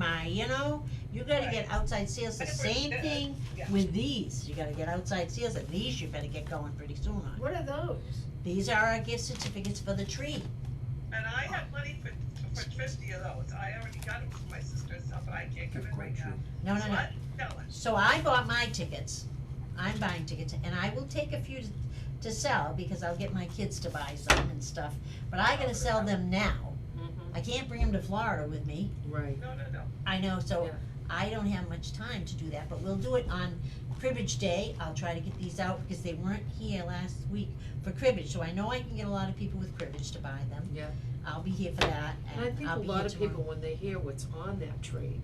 you gotta get outside sales. The I never same did. thing Yeah. with these. You gotta get outside sales, and these you better get going pretty soon on. What are those? These are our gift certificates for the tree. And I have money for 50 of those. I already got them for my sister and stuff, but I can't come in right now. No, no, So no. I'm selling. So I bought my tickets, I'm buying tickets, and I will take a few to sell, because I'll get my kids to buy some and stuff, but I gotta sell them now. I can't bring them to Florida with me, Right. No, no, no. I know, so Yeah. I don't have much time to do that, but we'll do it on Cribbage Day. I'll try to get these out, because they weren't here last week for cribbage, so I know I can get a lot of people with cribbage to buy them. Yeah. I'll be here for that, And I and think I'll a be lot here of tomorrow. people, when they hear what's on that tree,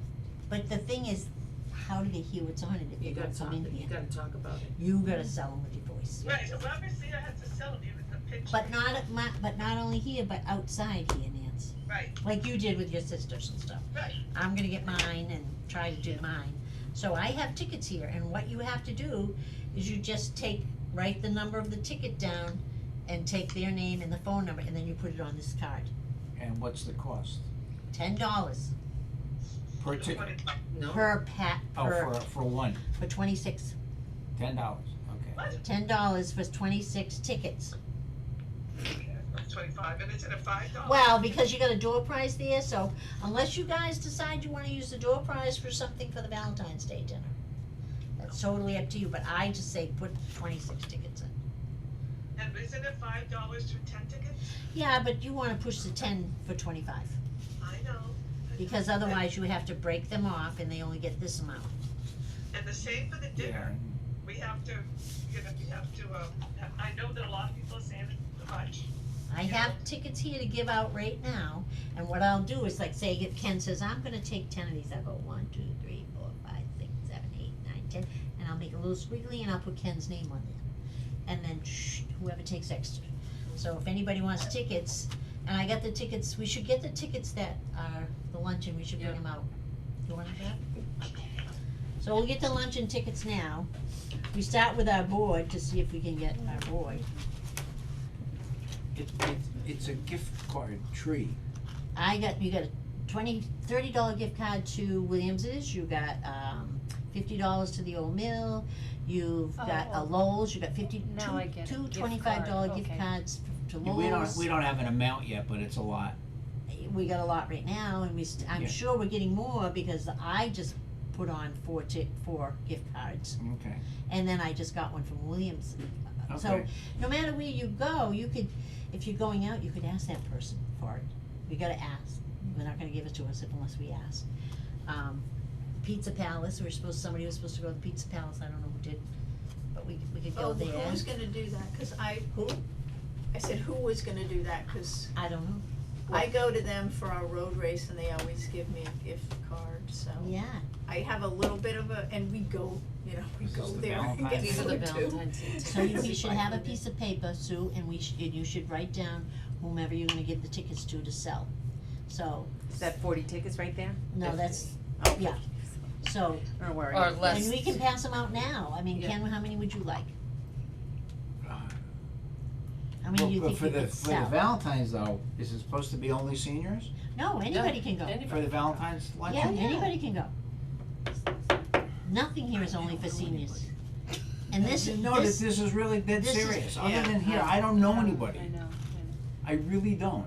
But the thing is, how do they hear what's on it if they you gotta don't come talk, in you here? gotta talk about it. You gotta sell them with your voice. Right, so obviously I have to sell them even the picture. But not only here, but outside here, Nance, Right, like you did with your sisters and stuff. right. I'm gonna get mine and try to do mine. So I have tickets here, and what you have to do is you just write the number of the ticket down and take their name and the phone number, and then you put it on this card. And what's the cost? $10 Per ticket? 20 No? per Oh, for one, for 26, $10, okay. What? $10 for 26 tickets. Okay, that's 25, and it's at a $5. Well, because you got a door prize there, so unless you guys decide you wanna use the door prize for something for the Valentine's Day dinner, that's totally up to you, but I just say put 26 tickets in. And isn't it $5 for 10 tickets? Yeah, but you wanna push the 10 for 25, I know. because otherwise you have to break them off and they only get this amount. And the same for the dinner. We have to, I know that a lot of people are saying it's too much. I have tickets here to give out right now, and what I'll do is like say if Ken says, I'm gonna take 10 of these, I'll go 1, 2, 3, 4, 5, 6, 7, 8, 9, 10, and I'll make a little squiggly and I'll put Ken's name on there. And then whoever takes extra. So if anybody wants tickets, and I got the tickets, we should get the tickets that are the luncheon, we should bring them out. You want that? So we'll get the luncheon tickets now. We start with our board to see if we can get our board. It's a gift card tree. You got a $30 gift card to Williams's, you got, $50 to the Old Mill, you've got a Oh. Lowe's, you got Now I get it. two Gift $25 card, gift okay. cards to We Lowe's. don't have an amount yet, but it's a lot. We got a lot right now, and I'm Yeah. sure we're getting more, because I just put on four gift cards, Okay. and then I just got one from Williams. So, Okay. no matter where you go, you could, if you're going out, you could ask that person for it. We gotta ask, they're not gonna give it to us unless we ask. Pizza Palace, somebody was supposed to go to the Pizza Palace, I don't know who did, but we could go Oh, there. who's gonna do that? Cause Who? I said who was gonna do that? Cause I don't know. I go to them for our road race and they always give me a gift card, so. Yeah, I have a little bit of and we go, we This go is the there and get Valentine's These are the food too. Valentine's Day so we tickets. should have a piece of paper, Sue, and and you should write down whomever you're gonna give the tickets to sell. So, Is that 40 tickets right there? no, that's, Okay. yeah, so, Don't worry. Or less. and we can pass them out now, I mean, Yeah. Ken, how many would you like? How many do you Well, think you could for the sell? Valentine's though, is it supposed to be only seniors? No, anybody can go. For the Valentine's Yeah, luncheon? anybody can go. Nothing here is only for seniors. And this, No, this this, is really dead this is- serious. Other yeah. than here, I don't know anybody. I know. I really don't.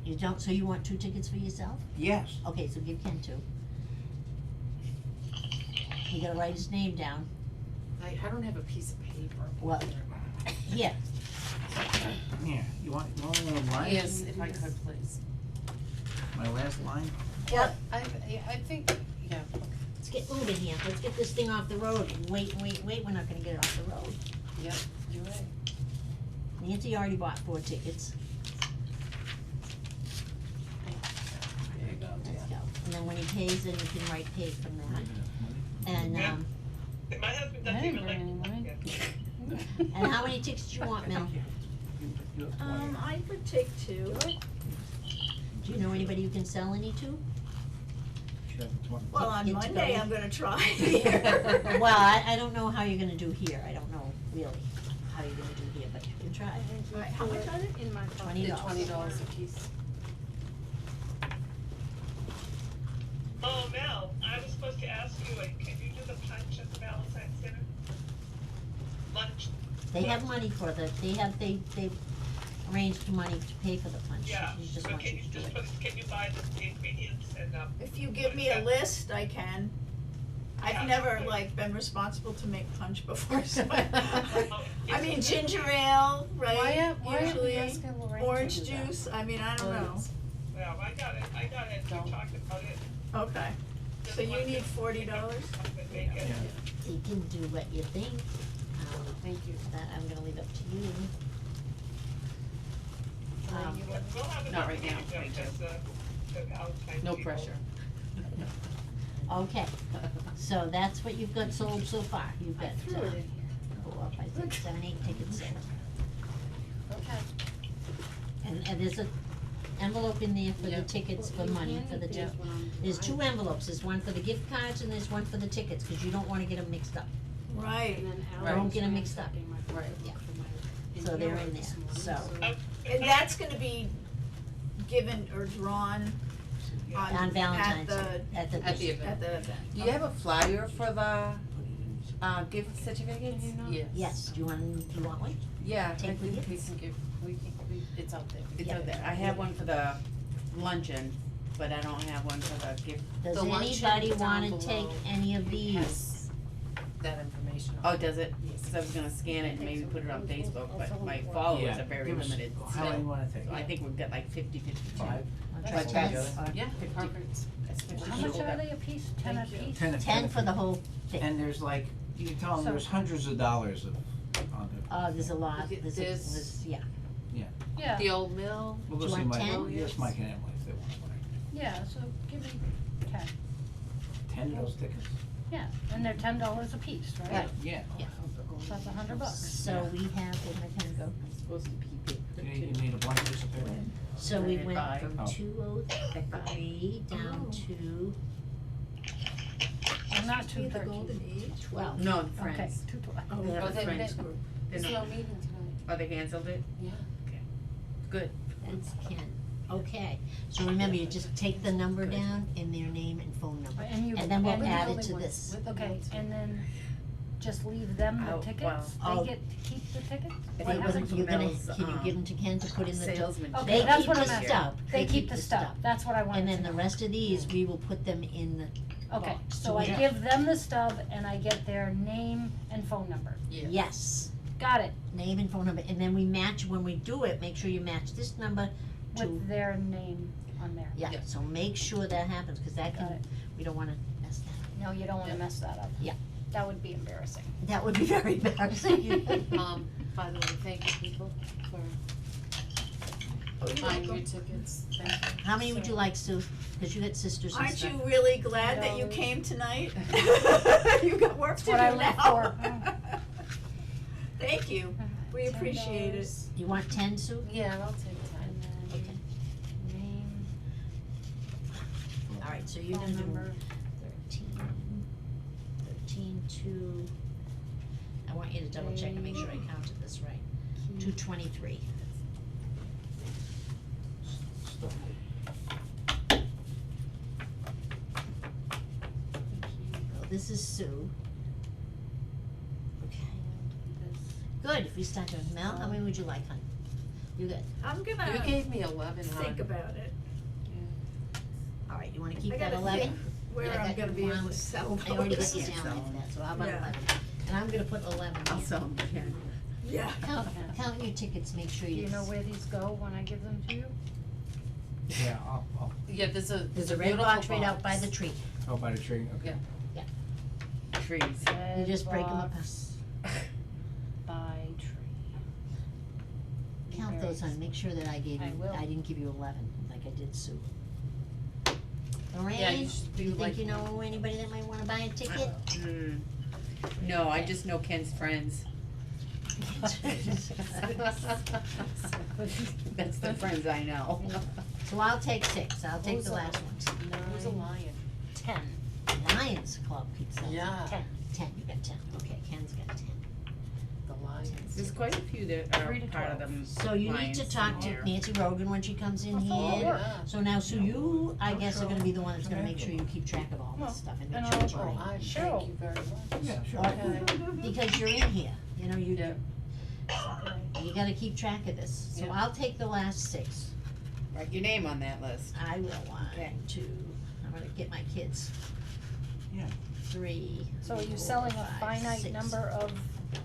you don't, so you want 2 tickets for yourself? Yes. Okay, so give Ken 2. You gotta write his name down. I don't have a piece of paper. Well, here, Here, you want one of them lines? Yes, if I could, please. My last line? Yeah. I think, yeah, let's get moving here, let's get this thing off the road, wait, we're not gonna get it off the road. yep, you're right. Nancy already bought 4 tickets. There you go. Let's go. And then when he pays, then you can write pay from that. And, Yeah. My husband doesn't even like. and how many tickets do you want, Mel? You have 20. I would take 2. Do you know anybody who can sell any to? Should have 20. Well, on Get to Monday, go. I'm gonna try. Well, I don't know how you're gonna do here, I don't know really how you're gonna do here, but you can try. Right, how much are they? In my $20. The $20 a piece. Oh, Mel, I was supposed to ask you, can you do the punch at the Valentine's dinner? Lunch, They have money for they arranged money to pay for the punch, yeah, she just but wants can you you to do just it. can you buy the ingredients and, If you give me a list, I can. Yeah. I've never been responsible to make punch before, so I mean ginger ale, right? Why are we Usually asking Lorraine to orange do that? juice, I mean, I don't know. well, I got it, we Don't. talked about it. Okay, so you need $40? Make it. You can do what you think, Thank you. that I'm gonna leave up to you. We'll have Not enough right now, meeting, thank just, the Valentine's No people. pressure. Okay, so that's what you've got sold so far, you've got, Threw it in here. 4, 5, 6, 7, 8 tickets sold. Okay. And there's a envelope in there for the Yep. tickets for money, for the Yep. there's 2 envelopes, there's one for the gift cards and there's one for the tickets, cause you don't wanna get them mixed up. Right, Right. Don't get them mixed up. Right. Yeah. So they're in there, so. and that's gonna be given or drawn on, On Valentine's, at At the event. the event. Do you have a flyer for the gift certificates? Yes. Yes, do you want one? Yeah, I Take with think you? We can give, it's out there. it's Yeah. out there. I have one for the luncheon, but I don't have one for the gift. Does The luncheon anybody down wanna take below any of these? Has that information. information Oh, on it. does it? Yes. Cause I was gonna scan it and maybe put it on Facebook, but my Yeah, followers are very give us- limited, How many so, you wanna take? so I think we've got like 50-52. Five? I'll That's try cool. 10. Yeah, 50. perfect. That's what How she much showed are up. they a piece? 10 a Thank you. piece? 10 for the whole thing. And there's like, you can tell them So- there's hundreds of dollars of, on the, There's a lot, Okay, there's, yeah. Yeah, The old mill, we'll go Do you see want Mike, 10? we'll ask Mike and Emily if they want one. yeah, so give me 10, 10 of those tickets? yeah, and they're $10 a piece, right? Right. Yeah. So that's $100. So we have, where'd my pen go? I'm supposed to be You need a blank piece of paper? So we Divided went by- from Oh. 203 down Oh. to Well, not 213. Age? 12. No, Okay, friends. 212. They have Oh, a they- friends they- group. there's They're no not- meeting tonight. Oh, they canceled it? Yeah. Good. That's Ken. Okay, so remember, you just take the number down and their name and phone number. And you, And then we'll and add you- it to this. With the Okay, notes. and then just leave them the Oh, wow. tickets? Oh. They get to keep the tickets? They What wasn't happens? from You're gonna, Mel's, can you give them to Ken to put in the dough? salesman. Okay, They that's keep what the I'm asking. stub. They keep the stuff, that's what I wanted And to then the know. rest of these, we will put them in the, Okay, box. so I we- give them the stub and I get their name and phone number. yes, Got it, name and phone number, and then we match, when we do it, make sure you match this number to, with their name on there. yeah, Yeah. so make sure that happens, cause that Got can, it. we don't wanna mess that up. No, you don't wanna mess that up. Yeah. That would be embarrassing. That would be very embarrassing. By the way, thank you people for buying your tickets, thank you. How many would you like, Sue? Cause you got sisters and Aren't stuff. you really glad that you No. came tonight? You got work to do what I now. live for. Thank you, we appreciate it. $10. You want 10, Sue? Yeah, I'll take And time. then Okay. name, Alright, so you're phone gonna do number. 13 to, I want you to double check and make sure I counted this right. 223. Stuff. Well, this is Sue. Okay. Good, if we start doing Mel, how many would you like, hon? You good? I'm You gonna gave me 11, hon. think about it. Alright, you wanna keep I that gotta 11? think where Yeah, I I'm got gonna you be able one. to sell I already those. got you down like that, so how about Yeah. 11? And I'm gonna put 11 I'll here. sell them to Ken. Yeah. Count your tickets, make sure Do you. you know where these go when I give them to you? Yeah, I'll, Yeah, there's a There's a red beautiful box right out by box. the tree. oh, by the tree, okay. Yeah. Trees. You just break them up. Box by tree. Count those, hon, make sure that I gave I you, will. I didn't give you 11, like I did Sue. Yeah, Lorraine, you should do do you think like- you know anybody that might wanna buy a ticket? No, I just know Ken's friends. That's the friends I know. So I'll take 6, I'll take Who's the a- last one. Who's a lion? 10. Lions Club pizza. Yeah. 10, you got 10, okay, Ken's got 10. The lions. There's quite a few that are 3 to part of 12. them. So you need Lions to talk in to there. Nancy Rogan when she comes in Oh, here. Yeah. So now, Sue, you, I guess, are gonna be the one that's gonna make sure you keep track of all Well, this stuff and and make sure it's I'll- right. I Cheryl. thank you very much. Yeah, sure. Okay. Because you're in here, you know, Yeah. you gotta keep track of this. So Yeah. I'll take the last 6. Write your name on that list. I will, 1, Okay. 2, I'm gonna get my kids. Yeah. 3, So are you 4, selling a 5, finite 6. number of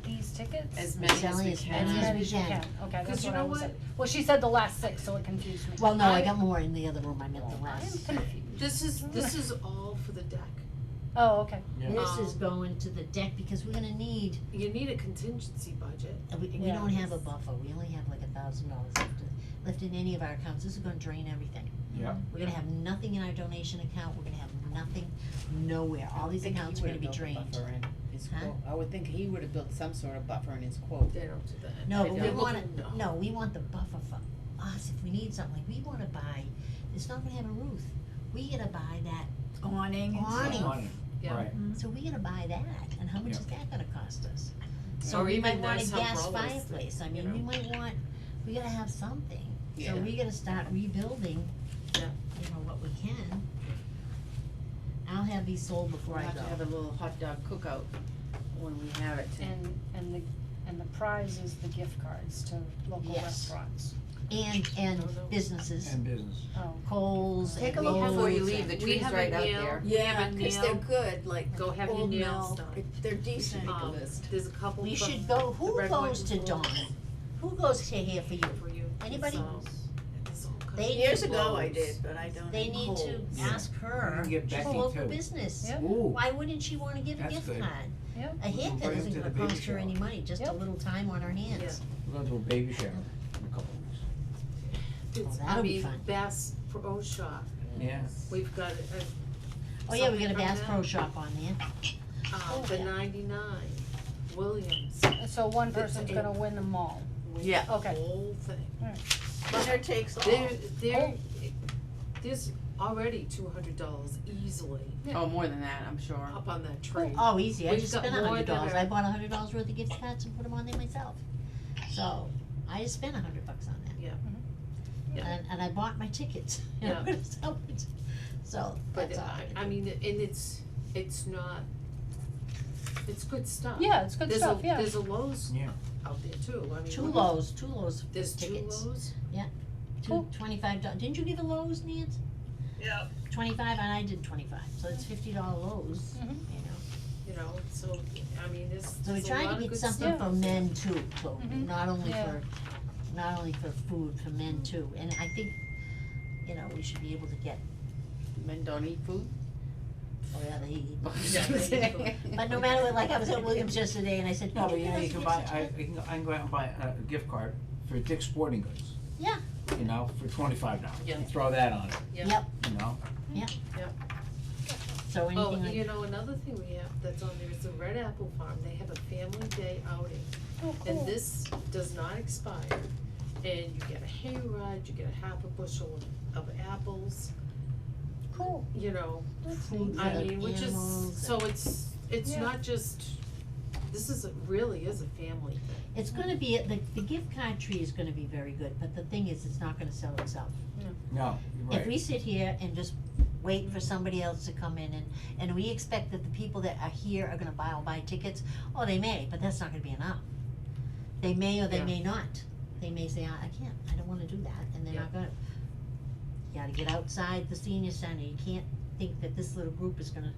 these tickets? As many as Selling we as can. many As as many we as you can. can, okay, 'Cause that's you what I know was, what? well, she said the last 6, so it confused me. Well, no, I I- got more in the other room, I meant the I am last. confused. This is all for the deck. Oh, okay. Yeah. This is going to the deck because we're gonna need, You need a contingency budget. we Yeah. don't have a buffer, we only have like $1,000 left in any of our accounts, this is gonna drain everything. Yeah. We're gonna have nothing in our donation account, we're gonna have nothing nowhere, all these Think he accounts are gonna would've be built a drained. buffer in his Huh? quote. I would think he would have built some sort of buffer in his quote. They don't do that. No, They but we don't. wanna, No. no, we want the buffer for us, if we need something, like we wanna buy, it's not gonna have a roof, we gotta buy that, Awning and Awning. stuff. Money, Yeah. right. so we gotta buy that, and how much Yeah. is that gonna cost us? So Or we might even want a those gas umbrellas, fireplace, I you mean, we know. might want, we gotta have something, so Yeah. we gotta start rebuilding, Yeah. you know, what we can. I'll have these sold before We'll I have go. to have a little hot dog cookout when we have it. And the prize is the gift cards to local Yes. restaurants. And No, no. businesses, And business. Oh, Coles Take a and look before you Lowe's leave, the and- We tree's have a right out nail. there. Yeah, have a 'cause they're nail. good, like Go have your Old nails Mill, done. they're decent. Make a list. There's a couple We from should go, the who Red goes to Wooden Dawn? Schools Who goes to here for you? for you. Anybody? There's all kinds They of Years ago I clothes. did, but I don't They need to anymore. Yeah. ask her, We can get she's a Becky local too. business. Yep. Ooh, Why wouldn't she wanna give a That's gift good. card? Yep. A We can haircut bring 'em isn't to gonna the baby cost her any shower. money, just a Yep. little time on her hands. we're gonna do a baby shower in a couple of weeks. It's, that'll I be mean, fun. Bass Pro Shop, Yeah. we've got Oh yeah, we got a something Bass from Pro them. Shop on there. The yeah. 99, Williams. So one It's person's a- gonna win them all. wins Yeah. the Okay. whole thing. Winner takes all. There, there's already $200 easily Oh, more than that, I'm sure. up on that trade. Oh, easy, I We've just got spent more $100, that are- I bought $100 worth of gift cards and put them on there myself. So, I just spent $100 on that. Yeah. Yeah. And I bought my tickets, you know, so, But that's all. I mean, and it's not, it's good stuff. Yeah, it's good There's stuff, a, yeah. there's a Lowe's Yeah. out there too, I mean. Two what- Lowe's There's two tickets. Lowe's? Cool. $25, didn't you give a Lowe's, Nance? Yeah, 25 and I did 25, so it's $50 Lowe's, Mhm. You know, so, I mean, there's, So we're there's a trying lot to of get good something stuff for out there. men too, so Mhm. not only Yeah. for, food, for men too, and I think, you know, we should be able to get, Men don't eat food? oh yeah, they eat. Yeah, they eat food. But no matter what, like I was at Williams yesterday and I said, No, could but you you know, give you us can a buy, gift certificate? I can go out and buy a gift card for Dick's Sporting Goods. Yeah. You know, for $25. Yeah. Throw that on it, Yeah. Yep, you know? so Oh, anything like, you know, another thing we have that's on there is the Red Apple Farm, they have a family day outing. Oh, And cool. this does not expire, and you get a hayride, you get a half a bushel of apples, Cool. you know, food for I the mean, which is, animals. so it's Yeah. not just, this is, really is a family thing. It's gonna be, the gift card tree is gonna be very good, but the thing is, it's not gonna sell itself. No, you're If we right. sit here and just wait for somebody else to come in and we expect that the people that are here are gonna buy tickets, oh, they may, but that's not gonna be enough. They may or they Yeah. may not. They may say, I can't, I don't wanna do that, and they're not gonna. You gotta get outside the senior center, you can't think that this little group is gonna,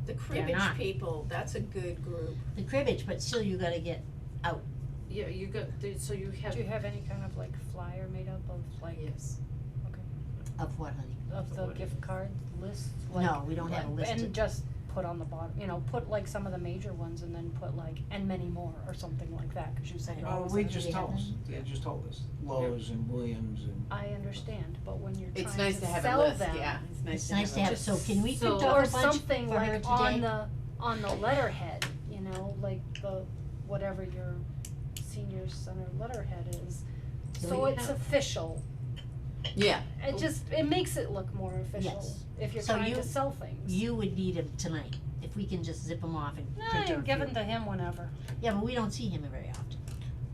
The not. cribbage people, that's a good group. the cribbage, but still you gotta get out. Yeah, you got, so you have, Do you have any kind of like flyer made up of like, yes, Of what, honey? of the What? gift card list? Like, No, we don't have a list And of- just put on the bottom, you know, put like some of the major ones and then put like, and many more, or something like that, cause you said. I Oh, always we have just to told have us, they just told us, Lowe's and Williams and. I understand, but when you're It's trying nice to to have a sell list, them. yeah, it's nice It's to nice to have have, so can we So- print out Or a bunch something for her like today? on the letterhead, you know, like the, whatever your senior center letterhead is. Do So we it's have- official, Yeah, it just, it makes it look more official, Yes. if you're So trying you- to sell things. You would need him tonight, if we can just zip them off and No, print you out a give few. it to him whenever. Yeah, but we don't see him very often.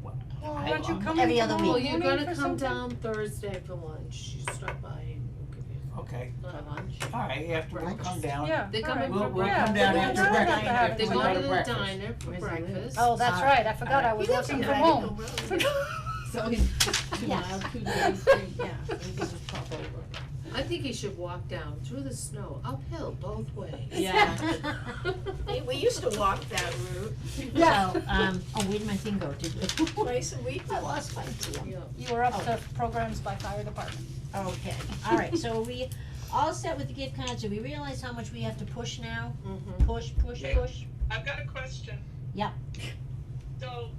Well, I- why don't you come every in other tomorrow week. well, you're morning gonna for come something? down Thursday for lunch, you stop by and we'll give you Okay, lunch. alright, after we Lunch? come down. Yeah, They're alright. coming We'll, for we'll Yeah, come so down we after don't have to breakfast, have after They we go go to to the breakfast. diner for Where's the breakfast. Oh, that's Alright. right, I forgot, I was He lives working in from Idaho home. Road. so it's 2 Yes. miles, 2 days, 3, yeah, so we can just pop over. I think he should walk down through the snow, uphill both ways. Yeah. Hey, we used to walk that route So, oh, where'd my thing go? Did you? twice a week. I lost my thing. Yeah. You were up to programs by fire department. Okay, alright, so are we all set with the gift cards? Do we realize how much we have to push now? Mm-hmm. Push, Yeah. push? I've got a question. Yep. So,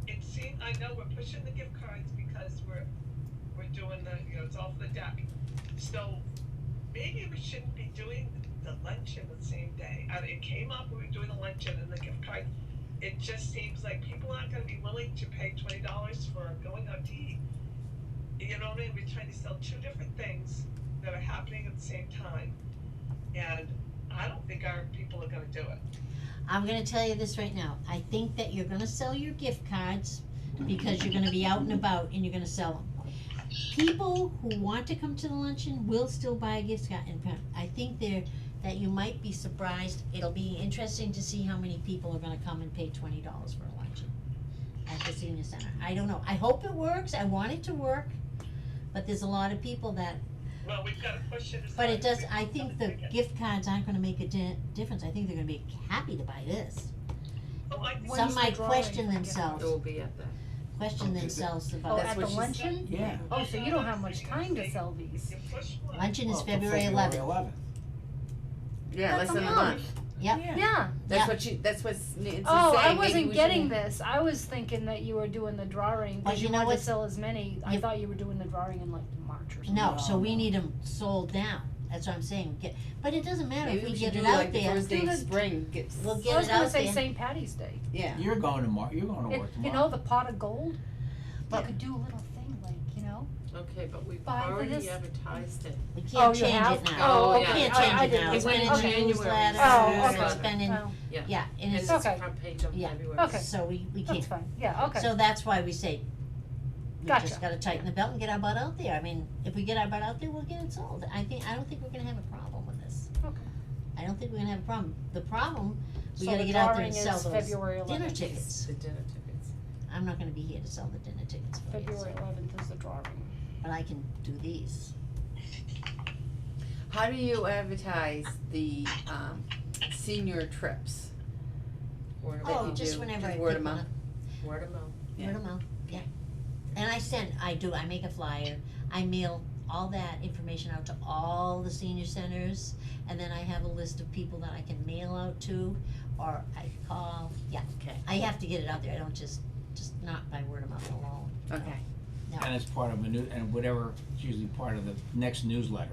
it seems, I know we're pushing the gift cards because we're doing the, you know, it's all for the deck. So, maybe we shouldn't be doing the luncheon the same day. I mean, it came up, we were doing the luncheon and the gift card. It just seems like people aren't gonna be willing to pay $20 for going out to eat. You know what I mean? We're trying to sell two different things that are happening at the same time. And I don't think our people are gonna do it. I'm gonna tell you this right now, I think that you're gonna sell your gift cards because you're gonna be out and about and you're gonna sell them. People who want to come to the luncheon will still buy a gift card, and I think that you might be surprised, it'll be interesting to see how many people are gonna come and pay $20 for a luncheon. at the senior center. I don't know, I hope it works, I want it to work, but there's a lot of people that, Well, we've gotta push it as but hard it does, as we I think the can. gift cards aren't gonna make a difference, I think they're gonna be happy to buy this. Oh, I think When's Some the might drawing question for gift themselves, It will be at that. question Okay. themselves Oh, about, That's at what the she luncheon? Yeah. Oh, so you don't have much time to sell these. You push one. luncheon is Well, for February 11th. 11th. Yeah, That's less a than a month. month. Yep. Yeah. That's what Nancy's saying. Oh, I Maybe wasn't we getting should- this. I was thinking that you were doing the drawing, Well, cause you you know wanted to what's- sell as many. I you- thought you were doing the drawing in like March or something. No, so we No. need them sold down, that's what I'm saying, but it doesn't matter if Maybe we we get should it do out like the there, first day Do of the- spring, get, we'll I get was it gonna out say there. St. Patty's Day. yeah. You're going to you're going to work You tomorrow. know, the pot of gold? But- You could do a little thing, like, you know? Okay, but we've Buy for already this. advertised it. We Oh, can't you change have? it now. Oh, We okay. can't I change it now, didn't- it's been in okay. the January. newsletter, Oh, and okay. it's been in, Oh, Yeah. yeah, and And it's, it's Okay. front page of Yeah. February. Okay. so we that's can't, fine. Yeah, okay. so that's why we say, we Gotcha. just gotta tighten the belt and get our butt out there, I mean, if we get our butt out there, we'll get it sold, I don't think we're gonna have a problem with this. Okay. I don't think we're gonna have a problem, the problem, we So gotta the get out there drawing and sell is those February dinner 11th. tickets. The dinner tickets. I'm not gonna be here to sell the dinner tickets for you, February so, 11th is the drawing. but I can do these. How do you advertise the, senior trips? Word of That Oh, you just do, whenever I just pick word of one mouth? up. Word of mouth. Yeah. Word of mouth, yeah. And I make a flyer, I mail all that information out to all the senior centers, and then I have a list of people that I can mail out to, or I call, yeah. Okay. I have to get it out there, I don't just not by word of mouth alone. Okay. No. And it's part of a new, and whatever, it's usually part of the next newsletter.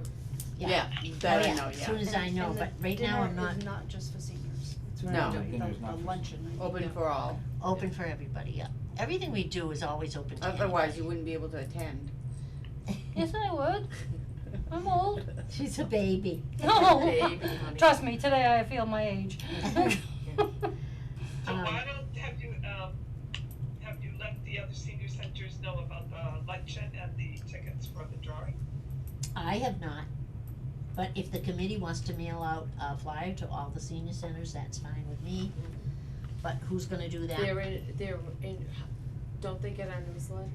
Yeah. That Oh, I yeah, know, as yeah. soon as I know, And but right now I'm not dinner is not just for seniors. It's No. really Dinner's the not for- luncheon. I think. Open for all. open for everybody, yeah. Everything we do is always open to Otherwise, anybody. you wouldn't be able to attend. Yes, I would. I'm old. She's a baby. No, Baby, honey. trust me, today I feel my age. So Um, why don't, have you let the other senior centers know about the luncheon and the tickets for the drawing? I have not, but if the committee wants to mail out a flyer to all the senior centers, that's fine with me. But who's gonna do that? They're in, don't they get our newsletter?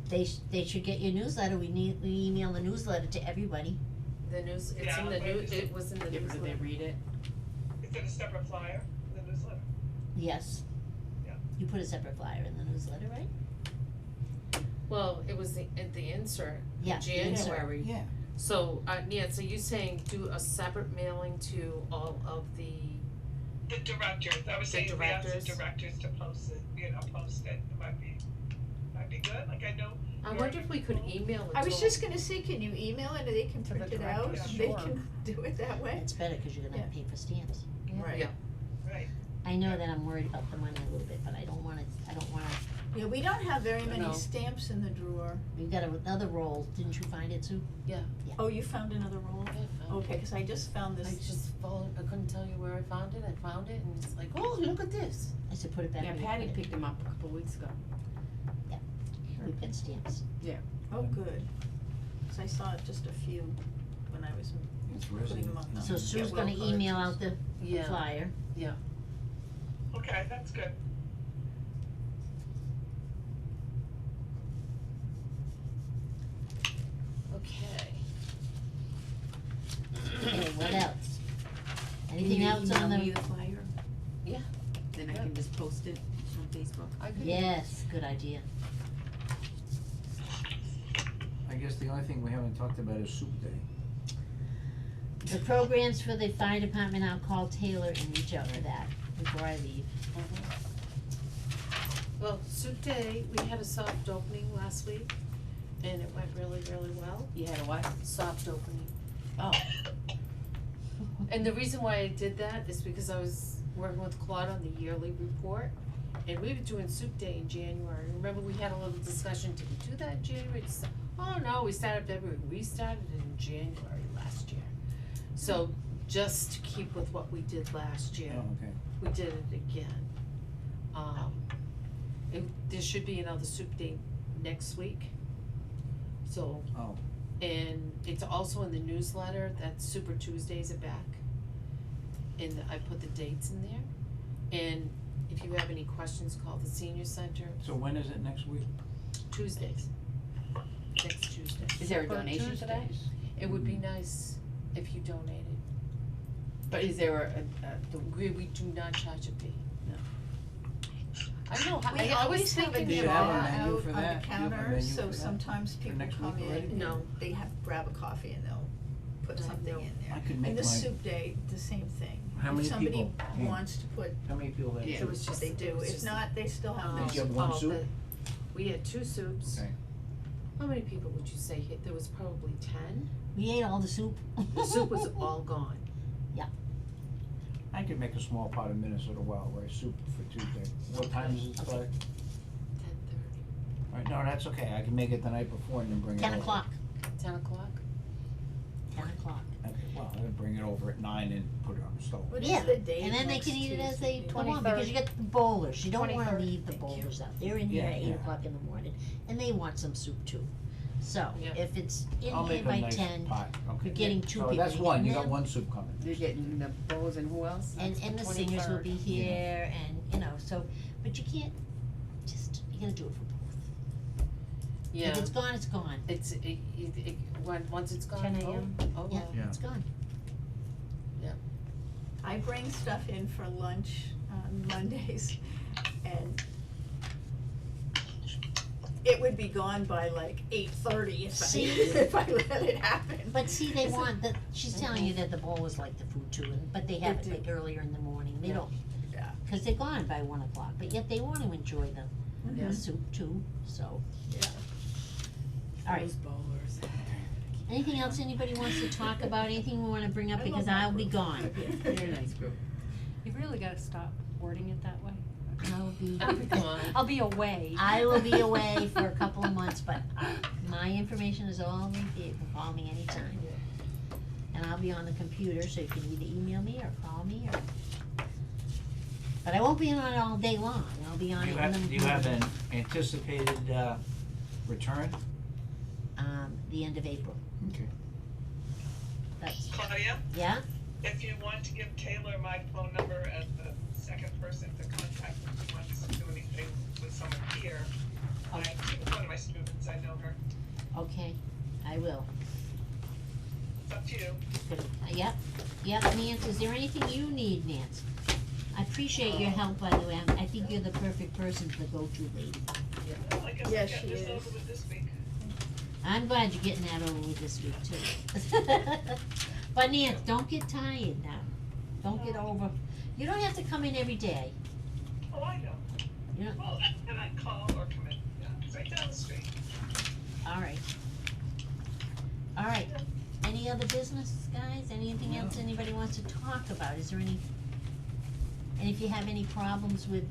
They should get your newsletter, we email the newsletter to everybody. The news, it's Yeah, in the but new, it's- it was in the Yeah, but newsletter. they read it. Is it a separate flyer for the newsletter? Yes. Yeah. You put a separate flyer in the newsletter, right? Well, it was at the insert, Yeah, the insert. January. Yeah. So, Nancy, you saying do a separate mailing to all of the, The directors, I was The saying we ask the directors. directors to post it, it might be good, like I know. I wonder if we could email it to I was all- just gonna say, can you email it, or they can To the print it out, directors, and they sure. can do it that way? It's better, cause you're gonna have to pay for stamps. Right. Yeah. Right, I know that I'm worried about the money a little bit, but I don't wanna, Yeah, we don't have very No. many stamps in the drawer. we've got another roll, didn't you find it, Sue? Oh, you found another roll? I found Okay, it. cause I just found I this, just followed, I couldn't tell you where I found it and it's like, oh, look at this. I said, put it back Yeah, where you Patty put it. picked them up a couple weeks ago. We've got stamps. oh, good. Cause I saw just a few when I was It's putting them up. So Yeah, Sue's well gonna email out collected. the Yeah. flyer. okay, that's good. Okay. Okay, what else? Anything Can you else on email me the, the flyer? Yeah. Then I can just post it on Facebook. I could. yes, good idea. I guess the only thing we haven't talked about is soup day. The programs for the fire department, I'll call Taylor and reach out for that before I leave. Well, Soup Day, we had a soft opening last week and it went really, really well. You had a what? Soft opening. Oh. And the reason why I did that is because I was working with Claude on the yearly report, and we were doing soup day in January. Remember, we had a little discussion, did we do that in January? Oh, no, we started February, we started in January last year. So, just to keep with what we did last year, Oh, okay. we did it again. There should be another soup day next week. So, Oh, and it's also in the newsletter that Super Tuesdays are back. And I put the dates in there. And if if you have any questions, call the senior center, So when is it next week? Tuesdays. Next Tuesday. Is there a For donation for that? Tuesdays. It would be nice if you donated. But is there We do not charge a fee. No. I know, We I always was have a thinking You jar have a that. menu out for on the that? Do you have a counter, menu so for that? sometimes people next come week in already? and No. they grab a coffee and they'll put something No. in I there. could make And the my, soup day, the same thing. How many If somebody people? wants to put, how many people there? Yeah. It was just, they it do, was if just- not, they still have Oh, Did you their have one oh, soup? we had 2 soups. Okay. How many people would you say hit? There was probably 10. We ate all the soup. The soup was all gone. I could make a small pot of Minnesota wild rice soup for Tuesday. What time is it start? 10:30. Alright, no, that's okay, I can make it the night before and then bring it over. 10 o'clock, 10 o'clock? 10 o'clock. Okay, well, I would bring it over at 9 and put it on the stove. what Yeah, is the date and then they next can eat it as they Tuesday? come on, because you get the bowlers, you don't wanna 23rd. leave the Thank you. bowlers out, they're in here Yeah, at 8 yeah. o'clock in the morning, and they want some soup too. So, Yeah. if it's in I'll here make a by nice 10, pot, okay. you're getting 2 So people, that's one, you got and one soup coming. You're getting the bowls and who else? and That's the the singers will be 23rd. here, and, you know, so, but you can't, you gotta do it for both. Yeah. If it's gone, it's gone, Once it's gone, 10 a.m. oh, yeah, well. Yeah. it's gone. I bring stuff in for lunch on Mondays, and it would be gone by like 8:30 See? if I let it happen. But see, they Is it- want, she's telling you that the bowlers like the food too, but they have They it do. like earlier in the morning, they Yeah. don't, Yeah. cause they're gone by 1 o'clock, but yet they wanna enjoy the Mhm. soup too, so. Yeah. Alright, Those bowlers. anything else anybody wants to talk about, anything we wanna bring up, I because love my I'll be group. gone. Very nice group. You really gotta stop wording it that way. I'll be, Come on. I'll be away. I will be away for a couple of months, but my information is all right there, you can call me anytime. And I'll be on the computer, so you can either email me or call me or. But I won't be on it all day long, I'll be on Do it you in the have, do you have an anticipated, return? The end of April, Okay. that's, Claudia, yeah, if you want to give Taylor my phone number as the second person to contact if she wants to do anything with someone here, she's one of my students, I know her. okay, I will. It's up to you. Good. Yep, Nance, is there anything you need, Nance? I appreciate your help, by the way, I think you're the perfect person to go-to lady. Like I said, Yes, get she this is. over with this week. I'm glad you're getting that over with this week too. But Nance, don't get tired now, don't get over, you don't have to come in every day, Oh, I know. you know, Well, and I call or come in, yeah, it's right down the street. alright. Alright, any other business, guys, anything else No. anybody wants to talk about, is there any, and if you have any problems with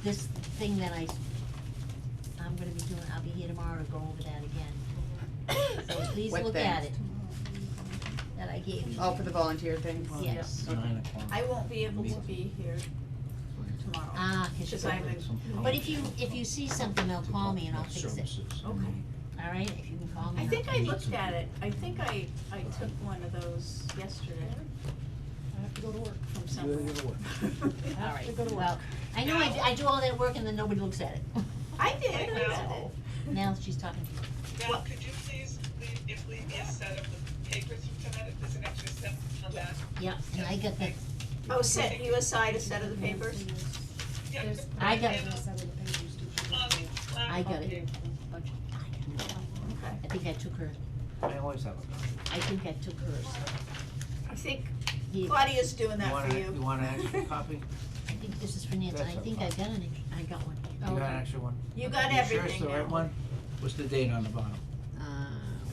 this thing that I'm gonna be doing, I'll be here tomorrow to go over that again. So please What look thing? at it, that I gave you. Oh, for the volunteer things? Yes. 9 o'clock. I won't be able to be here tomorrow. Ah, 'cause Because you're I'm going. in, But if you see something, they'll call me and I'll fix it, okay. alright, if you can call me. I and think I'll I fix it. looked at it, I think I took one of those yesterday I have to go to work. from You somewhere. gotta go to work. I have to Alright, go to work. well, I know I do all that work and then nobody looks at it. I did, I did. No. Now she's talking to you. Now, could you please leave me a set of the papers from tonight, if there's an extra set on that? Yeah, and I got the, Oh, set you aside a set of the papers? Yeah. There's- I got- and, Set of the papers to- on the I got it. Budget. Okay. I think I took her, I always have a copy. I think I took hers. I think Here, Claudia's doing You that want for you you. want an extra copy? I think this is for Nancy, I That's think I okay. got I got one. You got an extra one? You got You sure it's everything the right now. one? What's the date on the bottom?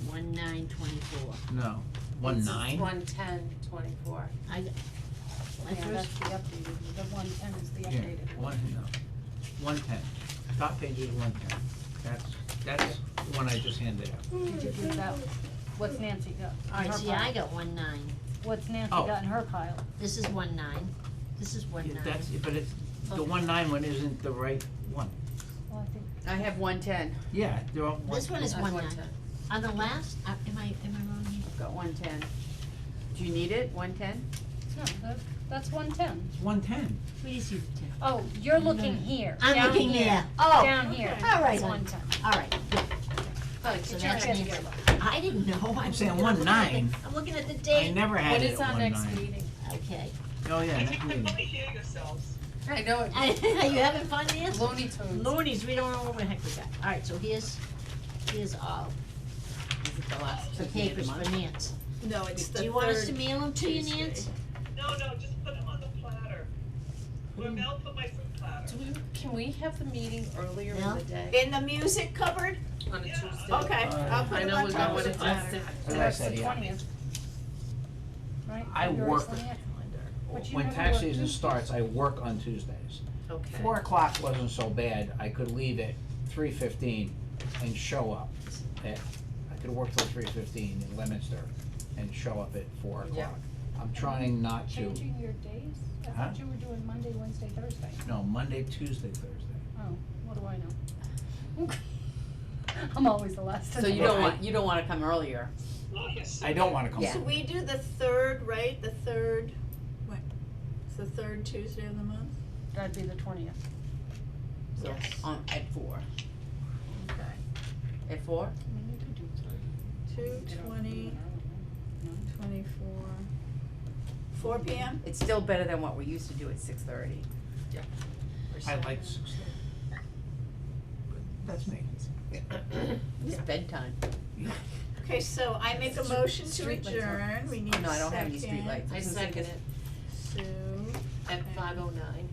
1924. No, 1/9? 1/10/24. I got, my Yeah, that's first, the updated, the 110 is the Yeah, updated one. 110. Top page is 110. That's the one I just handed out. Did you give that, what's Nancy got in alright, her see, pile? I got 19, What's Nancy Oh. got in her pile? this is 19, this is 19. That's, but it's, the 1/9 one isn't the right one. Well, I think, I have 110, Yeah, they're all. This one is That's 19. 110. On the last, am I wrong here? got 110. Do you need it, 110? No, that's 110. It's 110. Where do you see the 10? Oh, you're looking here, I'm down looking here. there. Oh, Down here. okay. All right, It's hon. 110. All right, good. Oh, So get your that's head the together. I didn't know. I'm saying looking at the- 1-9. I'm looking at the I date. never had When it is at our 1-9. next meeting? Okay. Oh, yeah, You next can meeting. only hear yourselves. I know it. Are you having fun, Nancy? Looney Tunes. Loonies, we don't know what the heck we got. Alright, so here's all Is it the last the Tuesday of the papers for month? Nance. No, it's the Do you want us to third mail them to you, Tuesday. Nance? No, just put them on the platter. Or Mel put my fruit platter. Can we have the meeting earlier in No? the day? In the music cupboard? On a Yeah. Tuesday? Okay, I'll put I them know on we're top going of the to platter. As I That's said, the yeah. 20th. Right? I February work- 20th. But you When never tax work season Tuesdays. starts, I work on Tuesdays. Okay. 4 o'clock wasn't so bad, I could leave at 3:15 and show up at, I could work till 3:15 in Leominster and show up at 4 Yeah. o'clock. I'm trying not to, Changing your days? I Huh? thought you were doing Monday, Wednesday, Thursday. no, Monday, Tuesday, Thursday. Oh, what do I know? I'm always the last to So know. you don't wanna come earlier? Oh, yes. I don't wanna come. Yeah. So we do the third, right, the third, what, it's the third Tuesday of the month? That'd be the 20th. So, Yes. at 4. Okay. At 4? I mean, you could do 3. 2:20, 24, 4 PM? It's still better than what we used to do at 6:30. I like 6:30. That's me. It's bedtime. Okay, so I make a motion to Street lights on. adjourn, we need a second. No, I don't have any streetlights. I second it Sue, at 5:09.